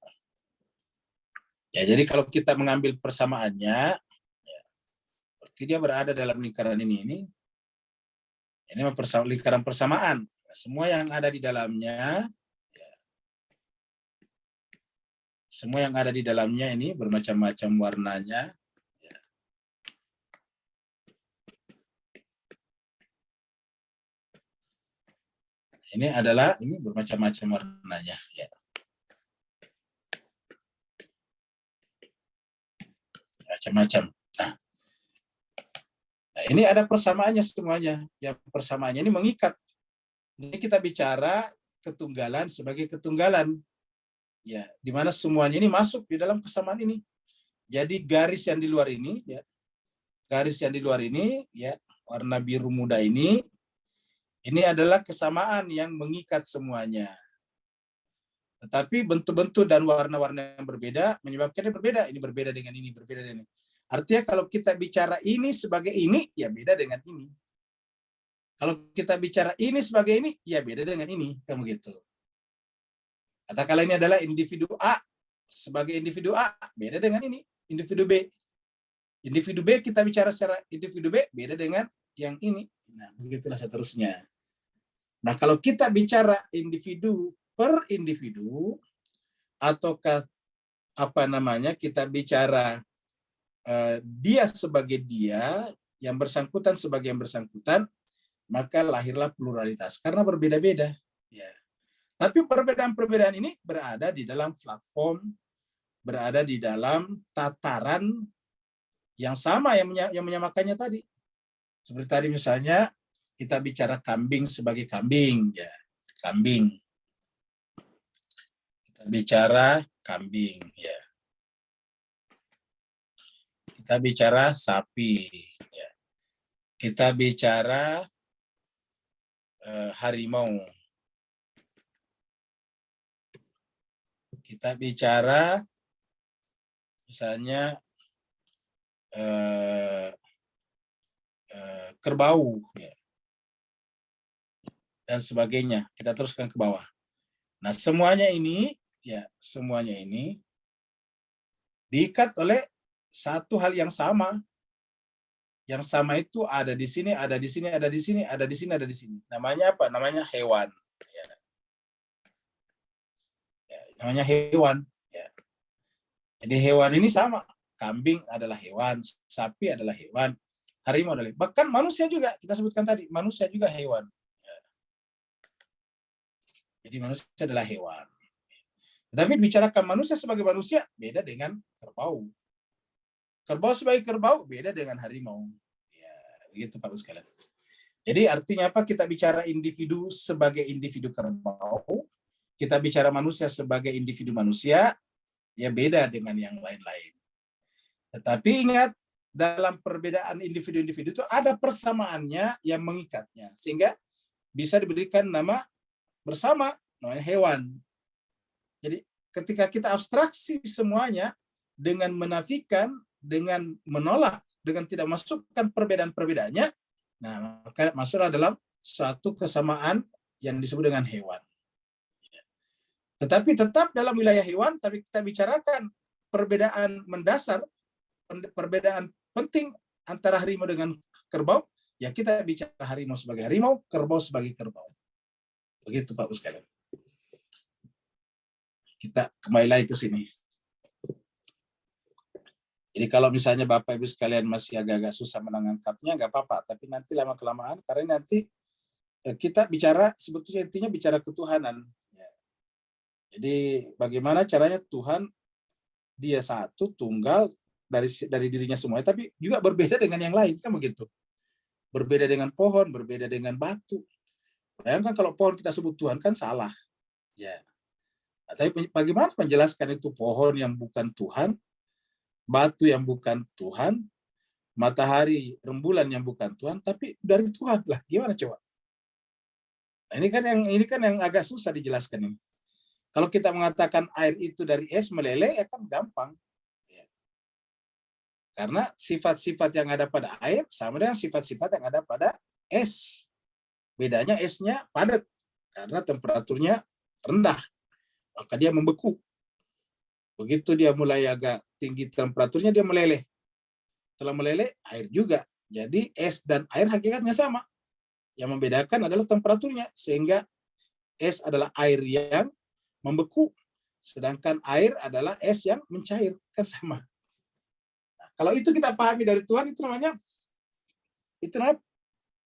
Ya, jadi kalau kita mengambil persamaannya, ya, berarti dia berada dalam lingkaran ini lingkaran persamaan. Semua yang ada di dalamnya, ya, semua yang ada di dalamnya ini bermacam-macam warnanya. Ya. Ini bermacam-macam warnanya. Ya. Macam-macam. Nah, ini ada persamaannya semuanya. Yang persamaannya ini mengikat. Ini kita bicara ketunggalan sebagai ketunggalan. Ya, di mana semuanya ini masuk di dalam kesamaan ini. Jadi garis yang di luar ini, ya, warna biru muda ini adalah kesamaan yang mengikat semuanya. Tetapi bentuk-bentuk dan warna-warna yang berbeda menyebabkannya berbeda. Ini berbeda dengan ini, berbeda dengan ini. Artinya kalau kita bicara ini sebagai ini, ya beda dengan ini. Kalau kita bicara ini sebagai ini, ya beda dengan ini. Kamu gitu. Katakanlah ini adalah individu A. Sebagai individu A, beda dengan ini. Individu B. Individu B kita bicara secara individu B, beda dengan yang ini. Nah, begitulah seterusnya. Nah, kalau kita bicara individu per individu, ataukah kita bicara dia sebagai dia, yang bersangkutan sebagai yang bersangkutan, maka lahirlah pluralitas karena berbeda-beda. Ya. Tapi perbedaan-perbedaan ini berada di dalam platform, berada di dalam tataran yang sama yang menyamakannya tadi. Seperti tadi misalnya kita bicara kambing sebagai kambing, ya kambing. Kita bicara kambing, ya. Kita bicara sapi, ya. Kita bicara harimau. Kita bicara misalnya kerbau, ya. Dan sebagainya. Kita teruskan ke bawah. Nah, semuanya ini diikat oleh satu hal yang sama. Yang sama itu ada di sini, ada di sini, ada di sini, ada di sini, ada di sini. Namanya apa? Namanya hewan. Ya. Ya, namanya hewan. Ya. Jadi hewan ini sama. Kambing adalah hewan, sapi adalah hewan, harimau adalah hewan. Bahkan manusia juga, kita sebutkan tadi, manusia juga hewan. Ya. Jadi manusia adalah hewan. Tetapi bicarakan manusia sebagai manusia, beda dengan kerbau. Kerbau sebagai kerbau, beda dengan harimau. Ya, begitu Pak sekalian. Jadi artinya apa? Kita bicara individu sebagai individu kerbau, kita bicara manusia sebagai individu manusia, ya beda dengan yang lain-lain. Tetapi ingat, dalam perbedaan individu-individu itu ada persamaannya yang mengikatnya. Sehingga bisa diberikan nama bersama, namanya hewan. Jadi ketika kita abstraksi semuanya dengan menafikan, dengan menolak, dengan tidak masukkan perbedaan-perbedaannya, nah maka masuklah dalam suatu kesamaan yang disebut dengan hewan. Tetapi tetap dalam wilayah hewan, tapi kita bicarakan perbedaan mendasar, perbedaan penting antara harimau dengan kerbau, ya kita bicara harimau sebagai harimau, kerbau sebagai kerbau. Begitu Pak Ibu sekalian. Kita kembali lagi ke sini. Jadi kalau misalnya Bapak Ibu sekalian masih agak-agak susah menangkapnya, nggak apa-apa. Tapi nanti lama-kelamaan, karena nanti kita bicara, sebetulnya intinya bicara ketuhanan. Jadi bagaimana caranya Tuhan, dia satu, tunggal, dari dirinya semuanya, tapi juga berbeda dengan yang lain, kan begitu. Berbeda dengan pohon, berbeda dengan batu. Bayangkan kalau pohon kita sebut Tuhan, kan salah. Ya. Tapi bagaimana menjelaskan itu pohon yang bukan Tuhan, batu yang bukan Tuhan, matahari, rembulan yang bukan Tuhan, tapi dari Tuhan lah. Gimana coba? Nah, ini kan yang agak susah dijelaskan ini. Kalau kita mengatakan air itu dari es meleleh, ya kan gampang. Ya. Karena sifat-sifat yang ada pada air sama dengan sifat-sifat yang ada pada es. Bedanya esnya padat karena temperaturnya rendah, maka dia membeku. Begitu dia mulai agak tinggi temperaturnya, dia meleleh. Setelah meleleh, air juga. Jadi es dan air hakikatnya sama. Yang membedakan adalah temperaturnya, sehingga es adalah air yang membeku, sedangkan air adalah es yang mencair, kan sama. Nah, kalau itu kita pahami dari Tuhan, itu namanya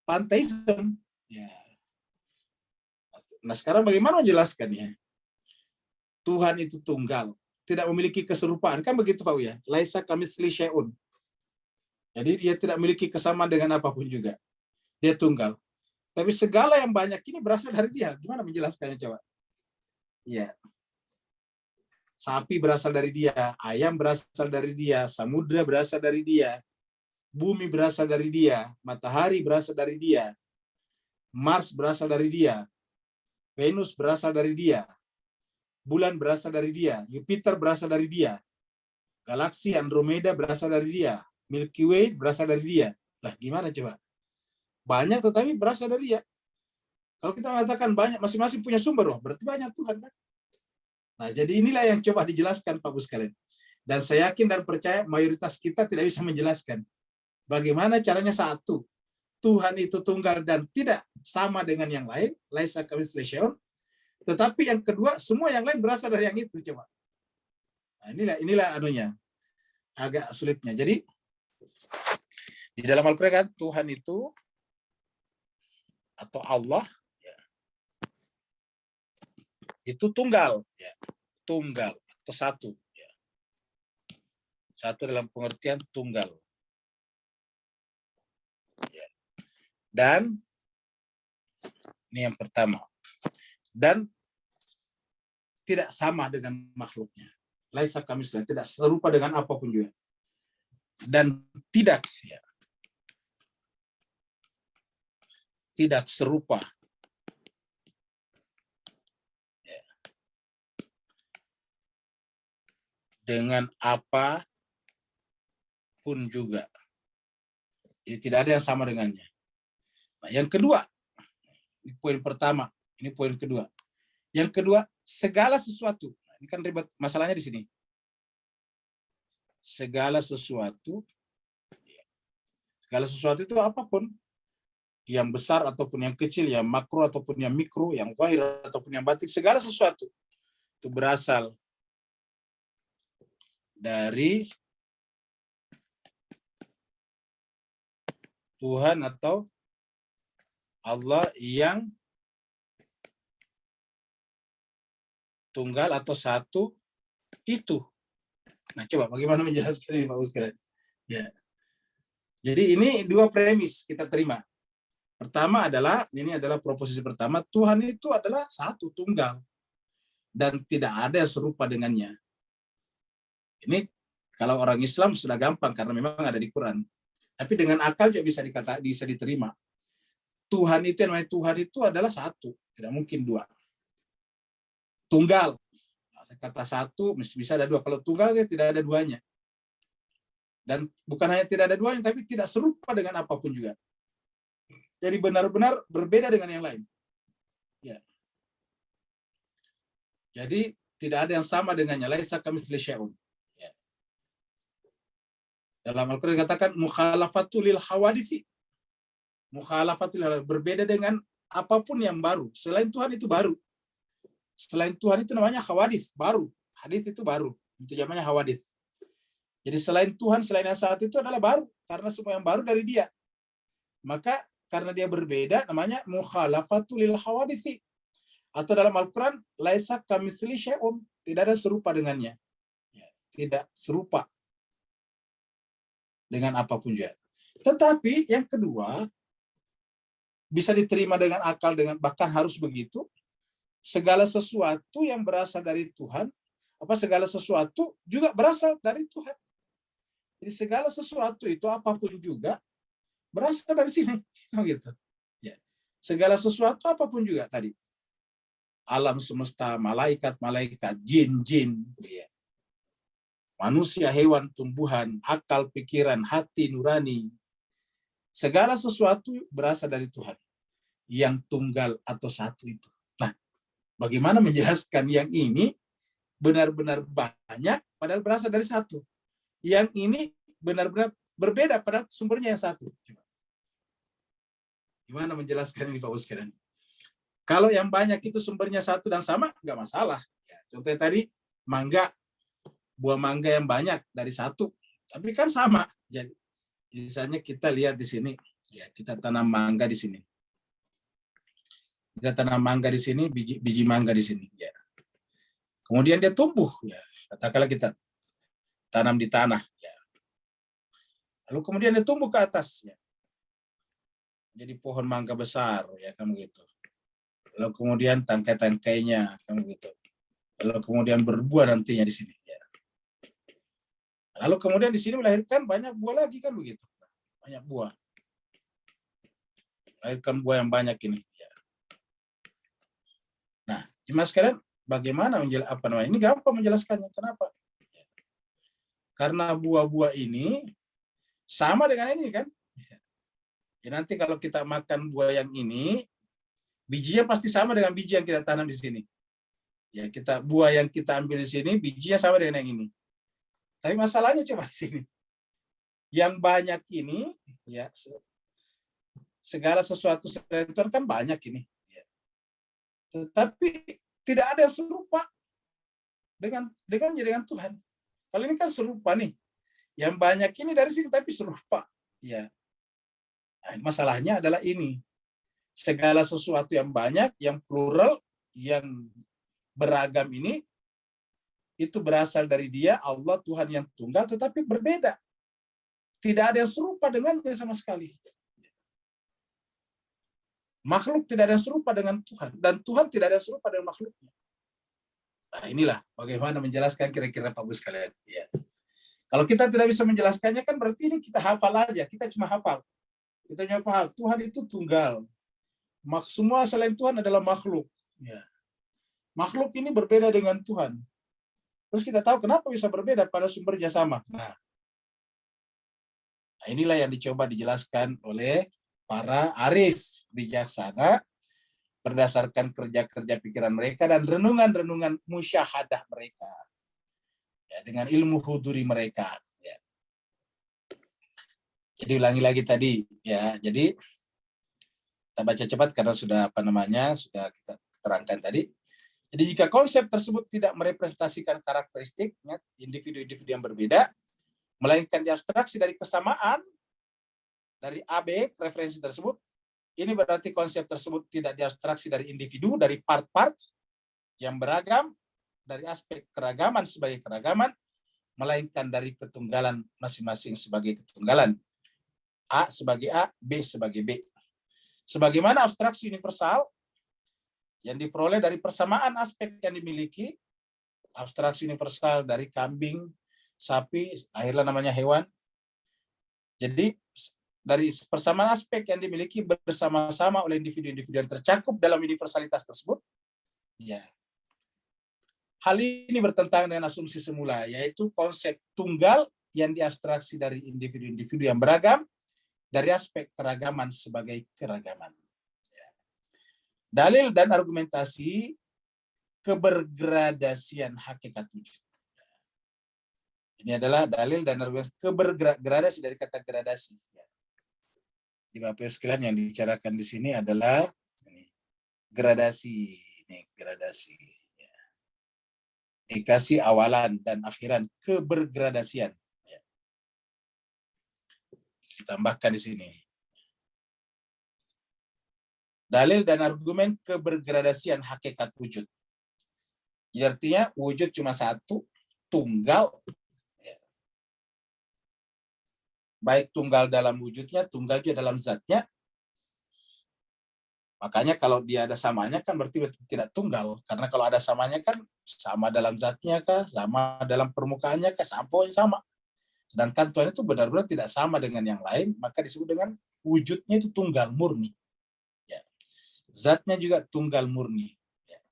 pantheism. Ya. Nah, sekarang bagaimana menjelaskannya? Tuhan itu tunggal, tidak memiliki keserupaan, kan begitu Pak Uya? Laisa kamitslihi syai'un. Jadi dia tidak memiliki kesamaan dengan apapun juga. Dia tunggal. Tapi segala yang banyak ini berasal dari dia. Gimana menjelaskannya coba? Ya. Sapi berasal dari dia, ayam berasal dari dia, samudra berasal dari dia, bumi berasal dari dia, matahari berasal dari dia, Mars berasal dari dia, Venus berasal dari dia, bulan berasal dari dia, Jupiter berasal dari dia, galaksi Andromeda berasal dari dia, Milky Way berasal dari dia. Lah gimana coba? Banyak tetapi berasal dari dia. Kalau kita mengatakan banyak, masing-masing punya sumber, berarti banyak Tuhan kan? Nah, jadi inilah yang coba dijelaskan Pak Bu sekalian. Dan saya yakin dan percaya mayoritas kita tidak bisa menjelaskan bagaimana caranya satu, Tuhan itu tunggal dan tidak sama dengan yang lain, laisa kamitslihi syai'un. Tetapi yang kedua, semua yang lain berasal dari yang itu coba. Nah, inilah anunya. Agak sulitnya. Jadi di dalam Al-Qur'an Tuhan itu atau Allah itu tunggal, ya. Tunggal atau satu, ya. Satu dalam pengertian tunggal, ya. Dan ini yang pertama, dan tidak sama dengan makhluknya, laisa kamitslihi, tidak serupa dengan apapun juga, dan tidak, ya, tidak serupa dengan apa pun juga. Jadi tidak ada yang sama dengannya. Nah, yang kedua, ini poin pertama, ini poin kedua. Yang kedua, segala sesuatu. Nah, ini kan ribet masalahnya di sini. Segala sesuatu itu apapun, yang besar ataupun yang kecil, yang makro ataupun yang mikro, yang zahir ataupun yang batin, segala sesuatu itu berasal dari Tuhan atau Allah yang tunggal atau satu itu. Nah, coba bagaimana menjelaskan ini Pak Ustaz? Ya. Jadi ini dua premis kita terima. Pertama adalah, ini adalah proposisi pertama, Tuhan itu adalah satu, tunggal. Dan tidak ada yang serupa dengannya. Ini kalau orang Islam sudah gampang karena memang ada di Quran. Tapi dengan akal juga bisa diterima. Tuhan itu, yang namanya Tuhan itu adalah satu, tidak mungkin dua. Tunggal. Kata satu, bisa ada dua. Kalau tunggal tidak ada duanya. Dan bukan hanya tidak ada duanya, tapi tidak serupa dengan apapun juga. Jadi benar-benar berbeda dengan yang lain. Ya. Jadi tidak ada yang sama dengannya. Laisa kamitslihi syai'un. Ya. Dalam Al-Quran dikatakan mukhalafatul lil hawaditsi. Mukhalafatul, berbeda dengan apapun yang baru. Selain Tuhan itu baru. Selain Tuhan itu namanya hawadits, baru. Hadits itu baru. Itu namanya hawadits. Jadi selain Tuhan, selain yang satu itu adalah baru. Karena semua yang baru dari dia. Maka karena dia berbeda, namanya mukhalafatul lil hawaditsi. Atau dalam Al-Quran, laisa kamitsli syai'un. Tidak ada serupa dengannya. Tidak serupa dengan apapun juga. Tetapi yang kedua, bisa diterima dengan akal, dengan bahkan harus begitu. Segala sesuatu yang berasal dari Tuhan, segala sesuatu juga berasal dari Tuhan. Jadi segala sesuatu itu apapun juga berasal dari sini, gitu. Ya. Segala sesuatu apapun juga tadi, alam semesta, malaikat, jin, ya. Manusia, hewan, tumbuhan, akal, pikiran, hati, nurani, segala sesuatu berasal dari Tuhan yang tunggal atau satu itu. Nah, bagaimana menjelaskan yang ini benar-benar banyak padahal berasal dari satu? Yang ini benar-benar berbeda padahal sumbernya yang satu. Gimana menjelaskan ini Pak Ustaz? Kalau yang banyak itu sumbernya satu dan sama, nggak masalah. Ya, contohnya tadi, buah mangga yang banyak dari satu, tapi kan sama. Jadi, misalnya kita lihat di sini, ya kita tanam mangga di sini. Kita tanam mangga di sini, biji mangga di sini. Ya. Kemudian dia tumbuh. Ya. Katakanlah kita tanam di tanah. Ya. Lalu kemudian dia tumbuh ke atas. Ya. Jadi pohon mangga besar, ya kan begitu. Lalu kemudian tangkai-tangkainya, kan begitu. Lalu kemudian berbuah nantinya di sini. Ya. Lalu kemudian di sini melahirkan banyak buah lagi, kan begitu. Banyak buah. Melahirkan buah yang banyak ini. Ya. Nah, jemaah sekalian, bagaimana ini gampang menjelaskannya. Kenapa? Ya. Karena buah-buah ini sama dengan ini, kan? Ya, nanti kalau kita makan buah yang ini, bijinya pasti sama dengan biji yang kita tanam di sini. Ya, buah yang kita ambil di sini, bijinya sama dengan yang ini. Tapi masalahnya coba di sini. Yang banyak ini, ya, segala sesuatu selain Tuhan kan banyak ini. Ya. Tetapi tidak ada yang serupa dengan Tuhan. Kalau ini kan serupa nih. Yang banyak ini dari sini tapi serupa. Ya. Nah, masalahnya adalah ini. Segala sesuatu yang banyak, yang plural, yang beragam ini, itu berasal dari dia, Allah, Tuhan yang tunggal, tetapi berbeda. Tidak ada yang serupa dengannya sama sekali. Makhluk tidak ada yang serupa dengan Tuhan. Dan Tuhan tidak ada yang serupa dengan makhluknya. Nah, inilah bagaimana menjelaskan kira-kira Pak Bu sekalian. Ya. Kalau kita tidak bisa menjelaskannya, kan berarti ini kita hafal aja. Kita cuma hafal. Kita cuma hafal. Tuhan itu tunggal. Semua selain Tuhan adalah makhluk. Ya. Makhluk ini berbeda dengan Tuhan. Terus kita tahu kenapa bisa berbeda pada sumbernya sama. Nah, inilah yang dicoba dijelaskan oleh para arif bijaksana berdasarkan kerja-kerja pikiran mereka dan renungan-renungan musyahadah mereka. Ya, dengan ilmu huduri mereka. Ya. Jadi ulangi lagi tadi. Ya, jadi kita baca cepat karena sudah sudah kita terangkan tadi. Jadi jika konsep tersebut tidak merepresentasikan karakteristik individu-individu yang berbeda, melainkan diabstraksi dari kesamaan dari AB referensi tersebut, ini berarti konsep tersebut tidak diabstraksi dari individu, dari part-part yang beragam, dari aspek keragaman sebagai keragaman, melainkan dari ketunggalan masing-masing sebagai ketunggalan. A sebagai A, B sebagai B. Sebagaimana abstraksi universal yang diperoleh dari persamaan aspek yang dimiliki, abstraksi universal dari kambing, sapi, akhirnya namanya hewan. Jadi dari persamaan aspek yang dimiliki bersama-sama oleh individu-individu yang tercakup dalam universalitas tersebut, ya. Hal ini bertentangan dengan asumsi semula, yaitu konsep tunggal yang diabstraksi dari individu-individu yang beragam dari aspek keragaman sebagai keragaman. Dalil dan argumentasi kebergradasian hakikat wujud. Ini adalah dalil dan argumentasi kebergradasi dari kata gradasi. Di Bapak sekalian yang dibicarakan di sini adalah ini. gradasi. Ini gradasi. Ya. Dikasih awalan dan akhiran kebergradasian. Ya. Ditambahkan di sini. Dalil dan argumen kebergradasian hakikat wujud. Artinya wujud cuma satu, tunggal. Ya. Baik tunggal dalam wujudnya, tunggal juga dalam zatnya. Makanya kalau dia ada samanya kan berarti tidak tunggal. Karena kalau ada samanya kan sama dalam zatnya kah, sama dalam permukaannya kah, sama. Sedangkan Tuhan itu benar-benar tidak sama dengan yang lain, maka disebut dengan wujudnya itu tunggal murni. Ya. Zatnya juga tunggal murni. Ya.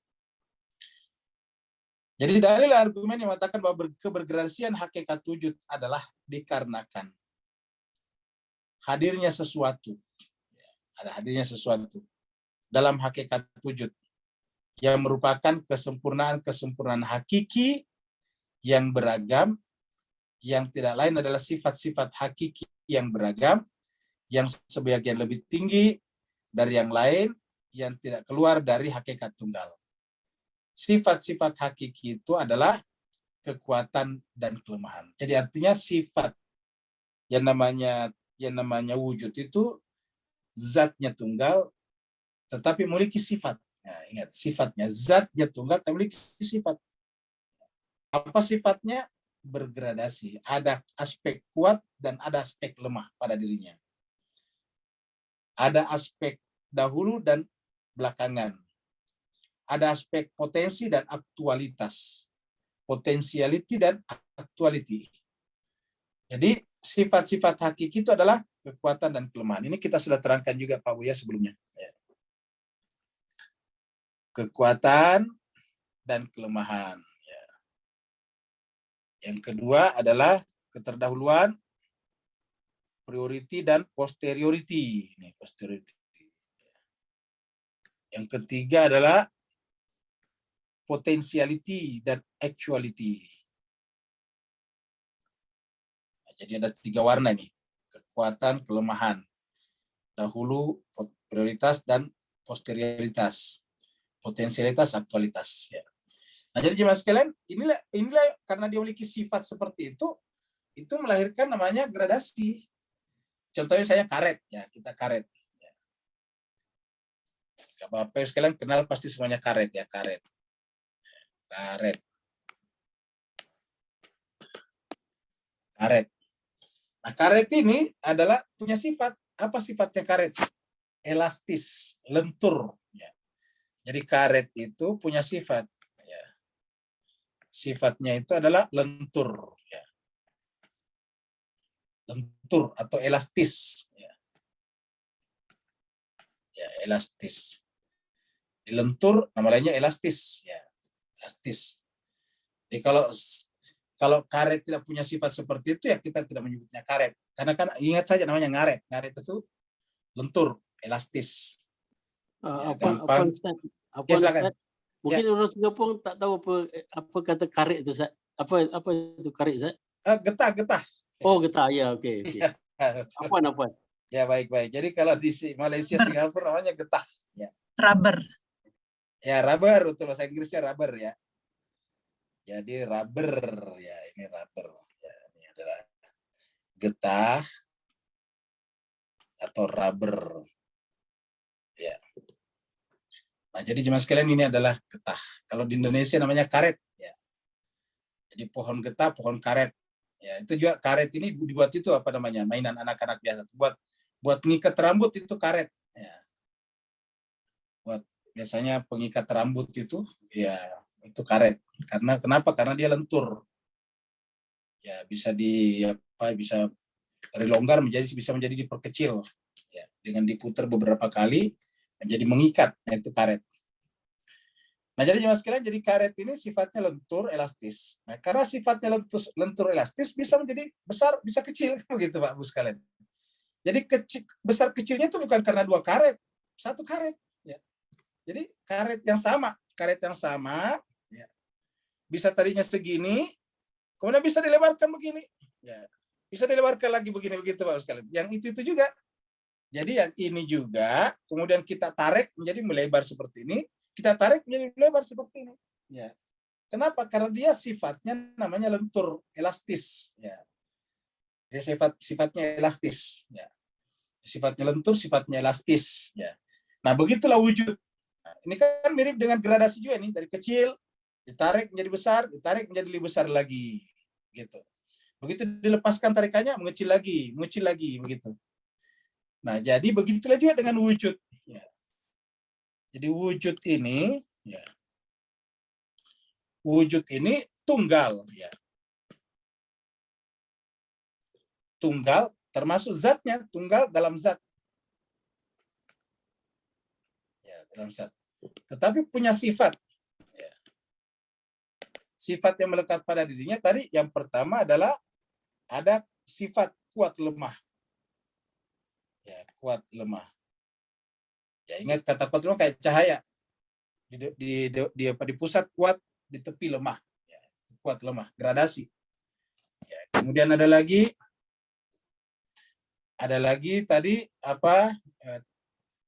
Jadi dalil argumen yang mengatakan bahwa kebergradasian hakikat wujud adalah dikarenakan hadirnya sesuatu. Ya. Ada hadirnya sesuatu dalam hakikat wujud yang merupakan kesempurnaan hakiki yang beragam, yang tidak lain adalah sifat-sifat hakiki yang beragam, yang sebagian lebih tinggi dari yang lain, yang tidak keluar dari hakikat tunggal. Sifat-sifat hakiki itu adalah kekuatan dan kelemahan. Jadi artinya sifat yang namanya wujud itu zatnya tunggal, tetapi memiliki sifat. Nah, ingat, sifatnya zatnya tunggal, tapi memiliki sifat. Apa sifatnya? Bergradasi. Ada aspek kuat dan ada aspek lemah pada dirinya. Ada aspek dahulu dan belakangan. Ada aspek potensi dan aktualitas. Potentiality dan actuality. Jadi sifat-sifat hakiki itu adalah kekuatan dan kelemahan. Ini kita sudah terangkan juga Pak Buya sebelumnya. Kekuatan dan kelemahan. Yang kedua adalah keterdahuluan, priority dan posteriority. Ini posteriority. Yang ketiga adalah potentiality dan actuality. Jadi ada 3 warna nih. Kekuatan, kelemahan. Dahulu, prioritas, dan posterioritas. Potensialitas, aktualitas. Ya. Nah, jadi jemaah sekalian, inilah karena dia memiliki sifat seperti itu melahirkan namanya gradasi. Contohnya saya karet, ya kita karet. Ya. Bapak sekalian kenal pasti semuanya karet, ya karet. Karet. Karet. Nah, karet ini adalah punya sifat. Apa sifatnya karet? Elastis, lentur. Ya. Jadi karet itu punya sifat. Ya. Sifatnya itu adalah lentur. Ya. Lentur atau elastis. Ya. Ya, elastis. Lentur, nama lainnya elastis. Ya. Elastis. Jadi kalau karet tidak punya sifat seperti itu, ya kita tidak menyebutnya karet. Karena kan ingat saja namanya ngaret. Ngaret itu lentur, elastis. Apa Ustaz? Mungkin orang Singapura tak tahu apa kata karet itu, Ustaz. Apa itu karet, Ustaz? Getah. Oh, getah. Ya, okey. Apa? Ya, baik. Jadi kalau di Malaysia, Singapura namanya getah. Ya. Rubber. Ya, rubber, betul bahasa Inggrisnya rubber ya. Jadi rubber, ya ini rubber. Ya, ini adalah getah atau rubber. Ya. Nah, jadi jemaah sekalian ini adalah getah. Kalau di Indonesia namanya karet. Ya. Jadi pohon getah, pohon karet. Ya, itu juga karet ini dibuat itu apa namanya? Mainan anak-anak biasa. Buat ngikat rambut itu karet. Ya. Buat biasanya pengikat rambut itu, ya itu karet. Kenapa? Karena dia lentur. Ya, bisa dari longgar bisa menjadi diperkecil. Ya, dengan diputar beberapa kali menjadi mengikat. Nah, itu karet. Nah, jadi jemaah sekalian, jadi karet ini sifatnya lentur, elastis. Nah, karena sifatnya lentur, elastis bisa menjadi besar, bisa kecil, begitu Pak Bu sekalian. Jadi besar kecilnya itu bukan karena 2 karet, 1 karet. Ya. Jadi karet yang sama, ya, bisa tadinya segini, kemudian bisa dilebarkan begini, ya, bisa dilebarkan lagi begini, begitu Pak Bu sekalian. Yang itu juga, Jadi yang ini juga kemudian kita tarik menjadi melebar seperti ini, kita tarik menjadi melebar seperti ini. Ya. Kenapa? Karena dia sifatnya namanya lentur, elastis. Ya. Dia sifatnya elastis. Ya. Sifatnya lentur, sifatnya elastis. Ya. Nah, begitulah wujud. Nah, ini kan mirip dengan gradasi juga nih, dari kecil ditarik menjadi besar, ditarik menjadi lebih besar lagi, gitu. Begitu dilepaskan tarikannya, mengecil lagi, begitu. Nah, jadi begitulah juga dengan wujud. Ya. Jadi wujud ini, ya, wujud ini tunggal, ya. Tunggal termasuk zatnya, tunggal dalam zat. Ya, dalam zat. Tetapi punya sifat. Ya. Sifat yang melekat pada dirinya tadi yang pertama adalah ada sifat kuat lemah. Ya, kuat lemah. Ya, ingat kata kuat lemah kayak cahaya. Di pusat kuat, di tepi lemah. Ya, kuat lemah, gradasi. Ya, kemudian ada lagi tadi apa?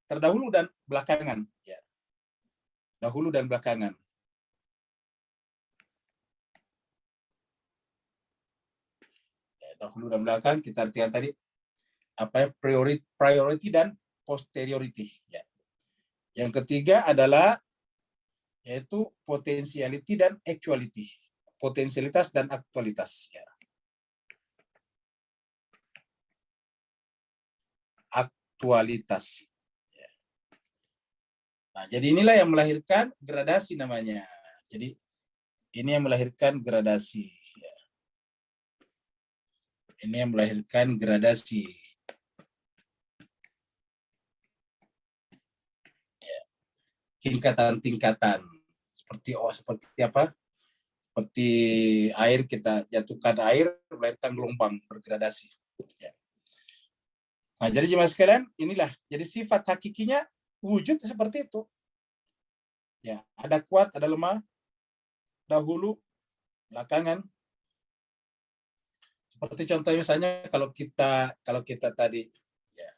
Terdahulu dan belakangan. Ya. Dahulu dan belakangan. Ya, dahulu dan belakang kita artikan tadi apa ya, priority dan posteriority. Ya. Yang ketiga adalah yaitu potentiality dan actuality. Potensialitas dan aktualitas. Ya. Aktualitas. Ya. Nah, jadi inilah yang melahirkan gradasi namanya. Jadi ini yang melahirkan gradasi. Ya. Ini yang melahirkan gradasi. Ya. Tingkatan-tingkatan. Seperti apa? Seperti air, kita jatuhkan air, melahirkan gelombang bergradasi. Ya. Nah, jadi jemaah sekalian, inilah. Jadi sifat hakikinya wujud seperti itu. Ya, ada kuat, ada lemah, dahulu, belakangan. Seperti contohnya misalnya kalau kita tadi, ya,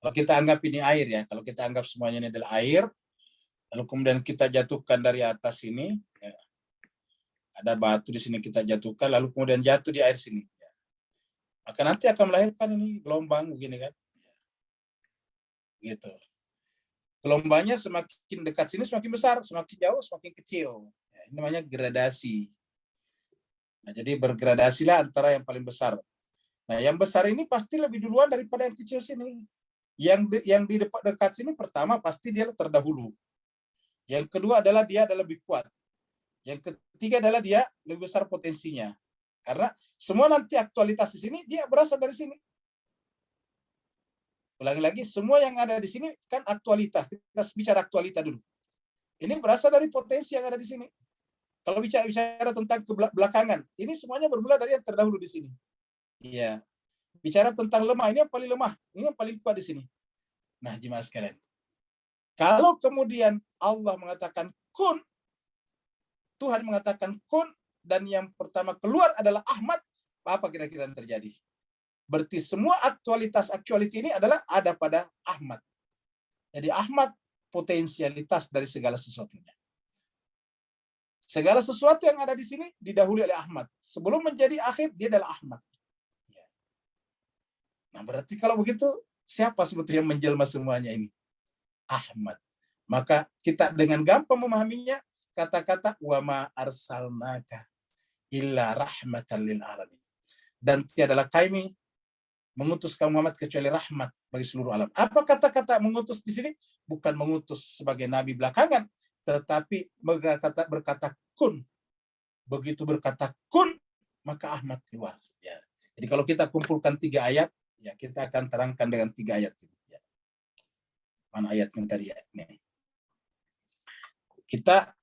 kalau kita anggap ini air ya, kalau kita anggap semuanya ini adalah air, lalu kemudian kita jatuhkan dari atas ini, ya, ada batu di sini kita jatuhkan, lalu kemudian jatuh di air sini. Ya. Maka nanti akan melahirkan ini gelombang begini kan, ya. Gitu. Gelombangnya semakin dekat sini semakin besar, semakin jauh semakin kecil. Ya, ini namanya gradasi. Nah, jadi bergradasilah antara yang paling besar. Nah, yang besar ini pasti lebih duluan daripada yang kecil sini. Yang di dekat sini pertama pasti dia terdahulu. Yang kedua adalah dia adalah lebih kuat. Yang ketiga adalah dia lebih besar potensinya. Karena semua nanti aktualitas di sini dia berasal dari sini. Ulangi lagi, semua yang ada di sini kan aktualitas. Kita bicara aktualitas dulu. Ini berasal dari potensi yang ada di sini. Kalau bicara tentang kebelakangan, ini semuanya bermula dari yang terdahulu di sini. Iya. Bicara tentang lemah, ini yang paling lemah, ini yang paling kuat di sini. Nah, jemaah sekalian. Kalau kemudian Allah mengatakan kun, Tuhan mengatakan kun, dan yang pertama keluar adalah Ahmad, apa kira-kira yang terjadi? Berarti semua actuality ini adalah ada pada Ahmad. Jadi Ahmad potensialitas dari segala sesuatunya. Segala sesuatu yang ada di sini didahului oleh Ahmad. Sebelum menjadi akhir, dia adalah Ahmad. Nah, berarti kalau begitu, siapa sebetulnya menjelma semuanya ini? Ahmad. Maka kita dengan gampang memahaminya, kata-kata wa ma arsalnaka illa rahmatan lil alamin. Dan tiadalah kami mengutus kamu Muhammad kecuali rahmat bagi seluruh alam. Apa kata-kata mengutus di sini? Bukan mengutus sebagai nabi belakangan, tetapi berkata kun. Begitu berkata kun, maka Ahmad keluar. Ya. Jadi kalau kita kumpulkan 3 ayat, ya kita akan terangkan dengan 3 ayat ini. Ya. Mana ayat yang tadi ya? Nih. Kita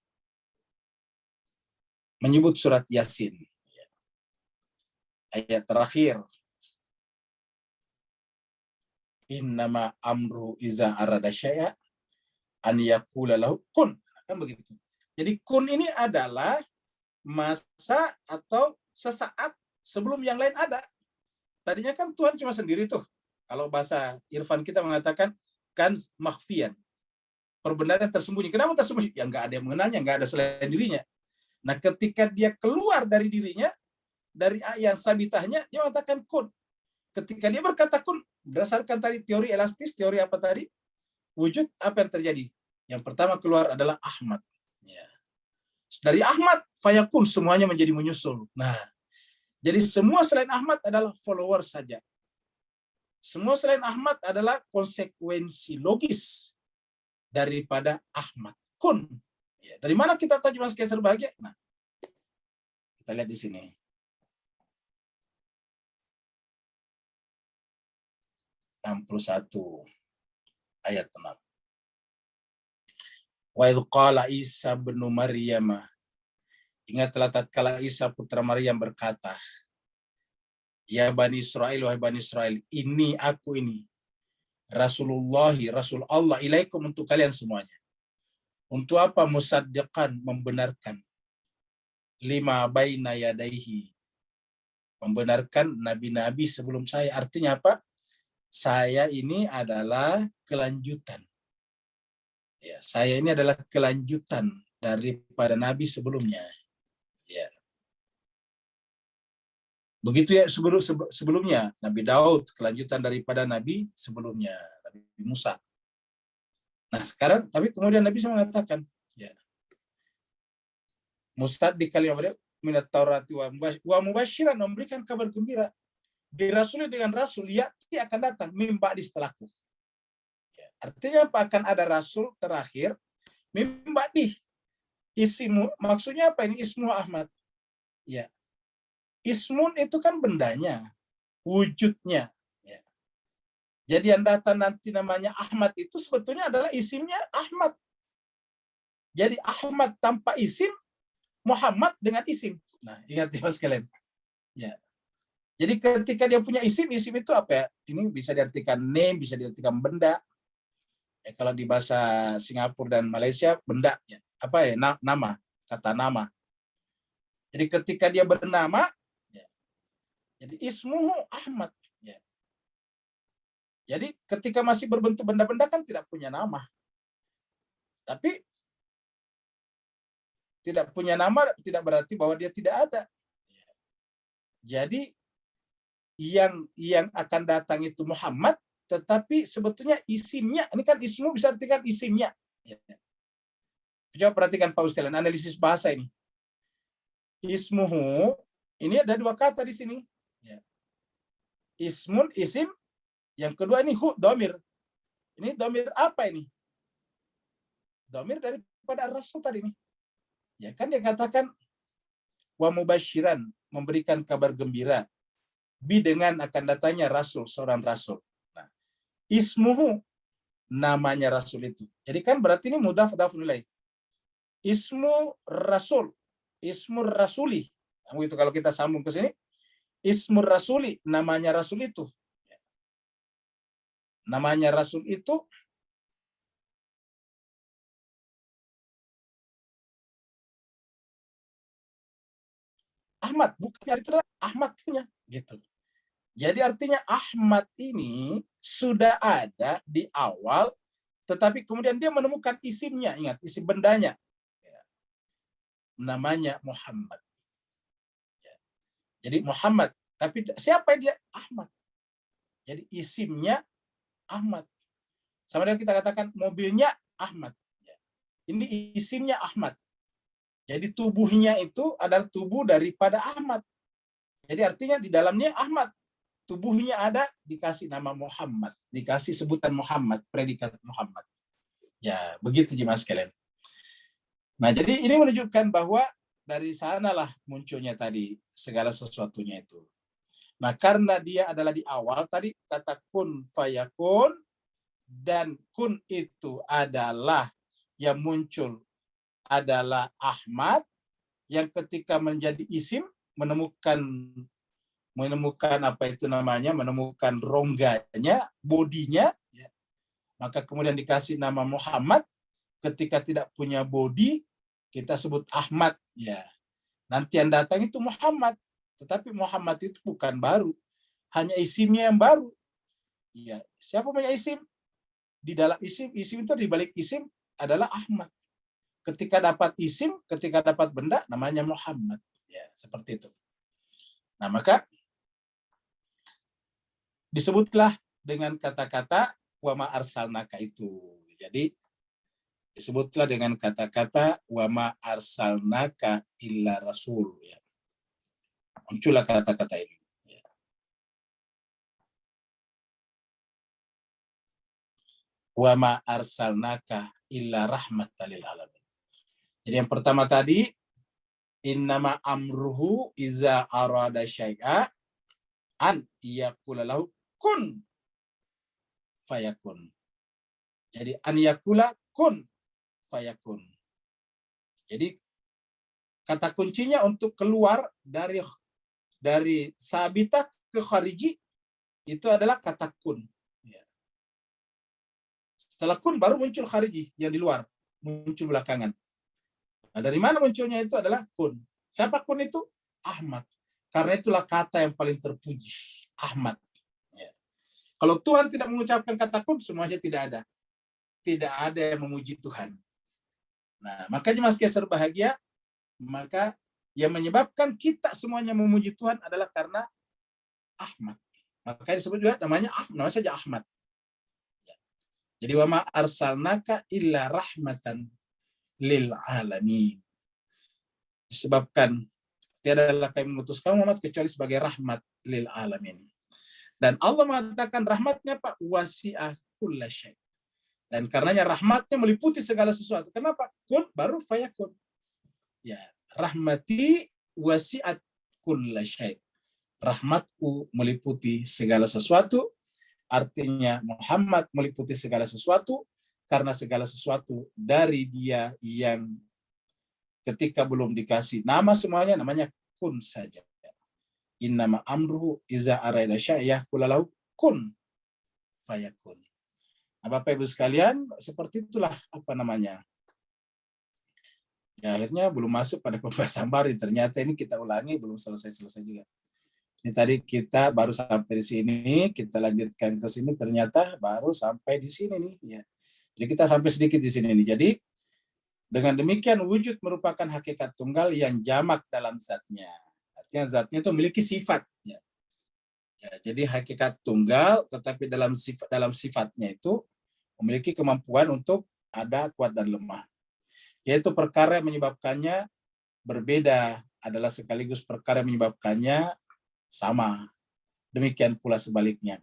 menyebut surat Yasin. Ya. Ayat terakhir. Innama amru iza arada syai'a an yaqula lahu kun. Kan begitu. Jadi kun ini adalah masa atau sesaat sebelum yang lain ada. Tadinya kan Tuhan cuma sendiri tuh. Kalau bahasa Irfan kita mengatakan kan makhfiyan. Perbenaran tersembunyi. Kenapa tersembunyi? Ya nggak ada yang mengenalnya, nggak ada selain dirinya. Nah, ketika dia keluar dari dirinya, dari yang sabitahnya, dia mengatakan kun. Ketika dia berkata kun, berdasarkan tadi teori elastis, teori apa tadi? Wujud, apa yang terjadi? Yang pertama keluar adalah Ahmad. Ya. Dari Ahmad, fayakun, semuanya menjadi menyusul. Nah, jadi semua selain Ahmad adalah follower saja. Semua selain Ahmad adalah konsekuensi logis daripada Ahmad. Kun. Ya, dari mana kita tahu Mas Kaiser bahagia? Nah, kita lihat di sini. 61 ayat 6. Wa idh qala Isa bin Maryam. Ingatlah tatkala Isa putra Maryam berkata, ya Bani Israel, wahai Bani Israel, ini aku ini Rasulullah, Rasul Allah ilaikum, untuk kalian semuanya. Untuk apa? Musaddiqan, membenarkan, lima baina yadaihi, membenarkan nabi-nabi sebelum saya. Artinya apa? Saya ini adalah kelanjutan. Ya, saya ini adalah kelanjutan daripada nabi sebelumnya. Ya. Begitu ya sebelumnya Nabi Daud, kelanjutan daripada nabi sebelumnya, Nabi Musa. Nah, sekarang tapi kemudian Nabi mengatakan, ya, mustaddiq kalimat minat Taurat wa mubasyiran, memberikan kabar gembira dirasuli dengan rasul ya'ti, akan datang mimba di setelahku. Ya, artinya apa? Akan ada rasul terakhir mimba di ismu, maksudnya apa ini? Ismu Ahmad. Ya. Ismun itu kan bendanya, wujudnya. Ya. Jadi yang datang nanti namanya Ahmad itu sebetulnya adalah isimnya Ahmad. Jadi Ahmad tanpa isim, Muhammad dengan isim. Nah, ingat ya sekalian. Ya. Jadi ketika dia punya isim, isim itu apa ya? Ini bisa diartikan name, bisa diartikan benda. Ya, kalau di bahasa Singapura dan Malaysia, benda. Ya. Apa ya? Nama, kata nama. Jadi ketika dia bernama, ya, jadi ismuhu Ahmad. Ya. Jadi ketika masih berbentuk benda-benda kan tidak punya nama. Tapi tidak punya nama tidak berarti bahwa dia tidak ada. Ya. Jadi yang akan datang itu Muhammad, tetapi sebetulnya isimnya, ini kan ismu bisa artikan isimnya. Ya. Coba perhatikan Pak Ustaz, analisis bahasa ini. Ismuhu, ini ada dua kata di sini. Ya. Ismun, isim. Yang kedua ini hu, domir. Ini domir apa ini? Domir daripada Rasul tadi ini. Ya kan dia katakan wa mubasyiran, memberikan kabar gembira, bi dengan akan datangnya Rasul, seorang Rasul. Nah, ismuhu, namanya Rasul itu. Jadi kan berarti ini mudhaf nilai. Ismu Rasul, ismu Rasuli. Nah, itu kalau kita sambung ke sini, ismu Rasuli, namanya Rasul itu. Namanya Rasul itu Ahmad, bukan itu Ahmad punya, gitu. Jadi artinya Ahmad ini sudah ada di awal, tetapi kemudian dia menemukan isimnya, ingat, isim bendanya. Namanya Muhammad. Jadi Muhammad, tapi siapa dia? Ahmad. Jadi isimnya Ahmad. Sama dengan kita katakan mobilnya Ahmad. Ini isimnya Ahmad. Jadi tubuhnya itu adalah tubuh daripada Ahmad. Jadi artinya di dalamnya Ahmad. Tubuhnya ada, dikasih nama Muhammad. Dikasih sebutan Muhammad, predikat Muhammad. Ya, begitu jemaah sekalian. Nah, jadi ini menunjukkan bahwa dari sanalah munculnya tadi segala sesuatunya itu. Nah, karena dia adalah di awal, tadi kata kun fayakun, dan kun itu adalah yang muncul adalah Ahmad, yang ketika menjadi isim menemukan apa itu namanya, menemukan rongganya, bodinya, ya. Maka kemudian dikasih nama Muhammad. Ketika tidak punya bodi, kita sebut Ahmad, ya. Nanti yang datang itu Muhammad, tetapi Muhammad itu bukan baru, hanya isimnya yang baru. Ya, siapa punya isim? Di dalam isim itu di balik isim adalah Ahmad. Ketika dapat isim, ketika dapat benda namanya Muhammad. Ya, seperti itu. Nah, maka disebutlah dengan kata-kata wa ma arsalnaka itu. Jadi disebutlah dengan kata-kata wa ma arsalnaka illa rasul. Ya. Muncullah kata-kata ini. Ya. Wa ma arsalnaka illa rahmatan lil alamin. Jadi yang pertama tadi, innama amruhu iza arada syai'a an yaqula lahu kun fayakun. Jadi an yaqula kun fayakun. Jadi kata kuncinya untuk keluar dari sabitah ke khariji itu adalah kata kun. Setelah kun baru muncul khariji yang di luar, muncul belakangan. Nah, dari mana munculnya itu adalah kun. Siapa kun itu? Ahmad. Karena itulah kata yang paling terpuji. Ahmad. Ya. Kalau Tuhan tidak mengucapkan kata kun, semuanya tidak ada. Tidak ada yang memuji Tuhan. Nah, makanya Mas Keser bahagia, maka yang menyebabkan kita semuanya memuji Tuhan adalah karena Ahmad. Makanya disebut juga namanya saja Ahmad. Ya. Jadi wa ma arsalnaka illa rahmatan lil alamin. Disebabkan tiadalah kami mengutus kamu Muhammad kecuali sebagai rahmat lil alamin. Dan Allah mengatakan rahmatnya Pak wasi'ah kulla syai'. Dan karenanya rahmatnya meliputi segala sesuatu. Kenapa? Kun baru fayakun. Ya, rahmati wasi'at kulla syai'. Rahmatku meliputi segala sesuatu. Artinya Muhammad meliputi segala sesuatu karena segala sesuatu dari dia yang ketika belum dikasih nama semuanya namanya kun saja. Innama amruhu iza arada syai'ah kulalau kun fayakun. Nah, Bapak Ibu sekalian, seperti itulah apa namanya. Ya, akhirnya belum masuk pada pembahasan baru. Ternyata ini kita ulangi belum selesai juga. Ini tadi kita baru sampai di sini, kita lanjutkan ke sini, ternyata baru sampai di sini nih. Ya. Jadi kita sampai sedikit di sini nih. Jadi dengan demikian wujud merupakan hakikat tunggal yang jamak dalam zatnya. Artinya zatnya itu memiliki sifat. Ya. Ya, jadi hakikat tunggal, tetapi dalam sifatnya itu memiliki kemampuan untuk ada, kuat, dan lemah. Yaitu perkara yang menyebabkannya berbeda adalah sekaligus perkara yang menyebabkannya sama. Demikian pula sebaliknya.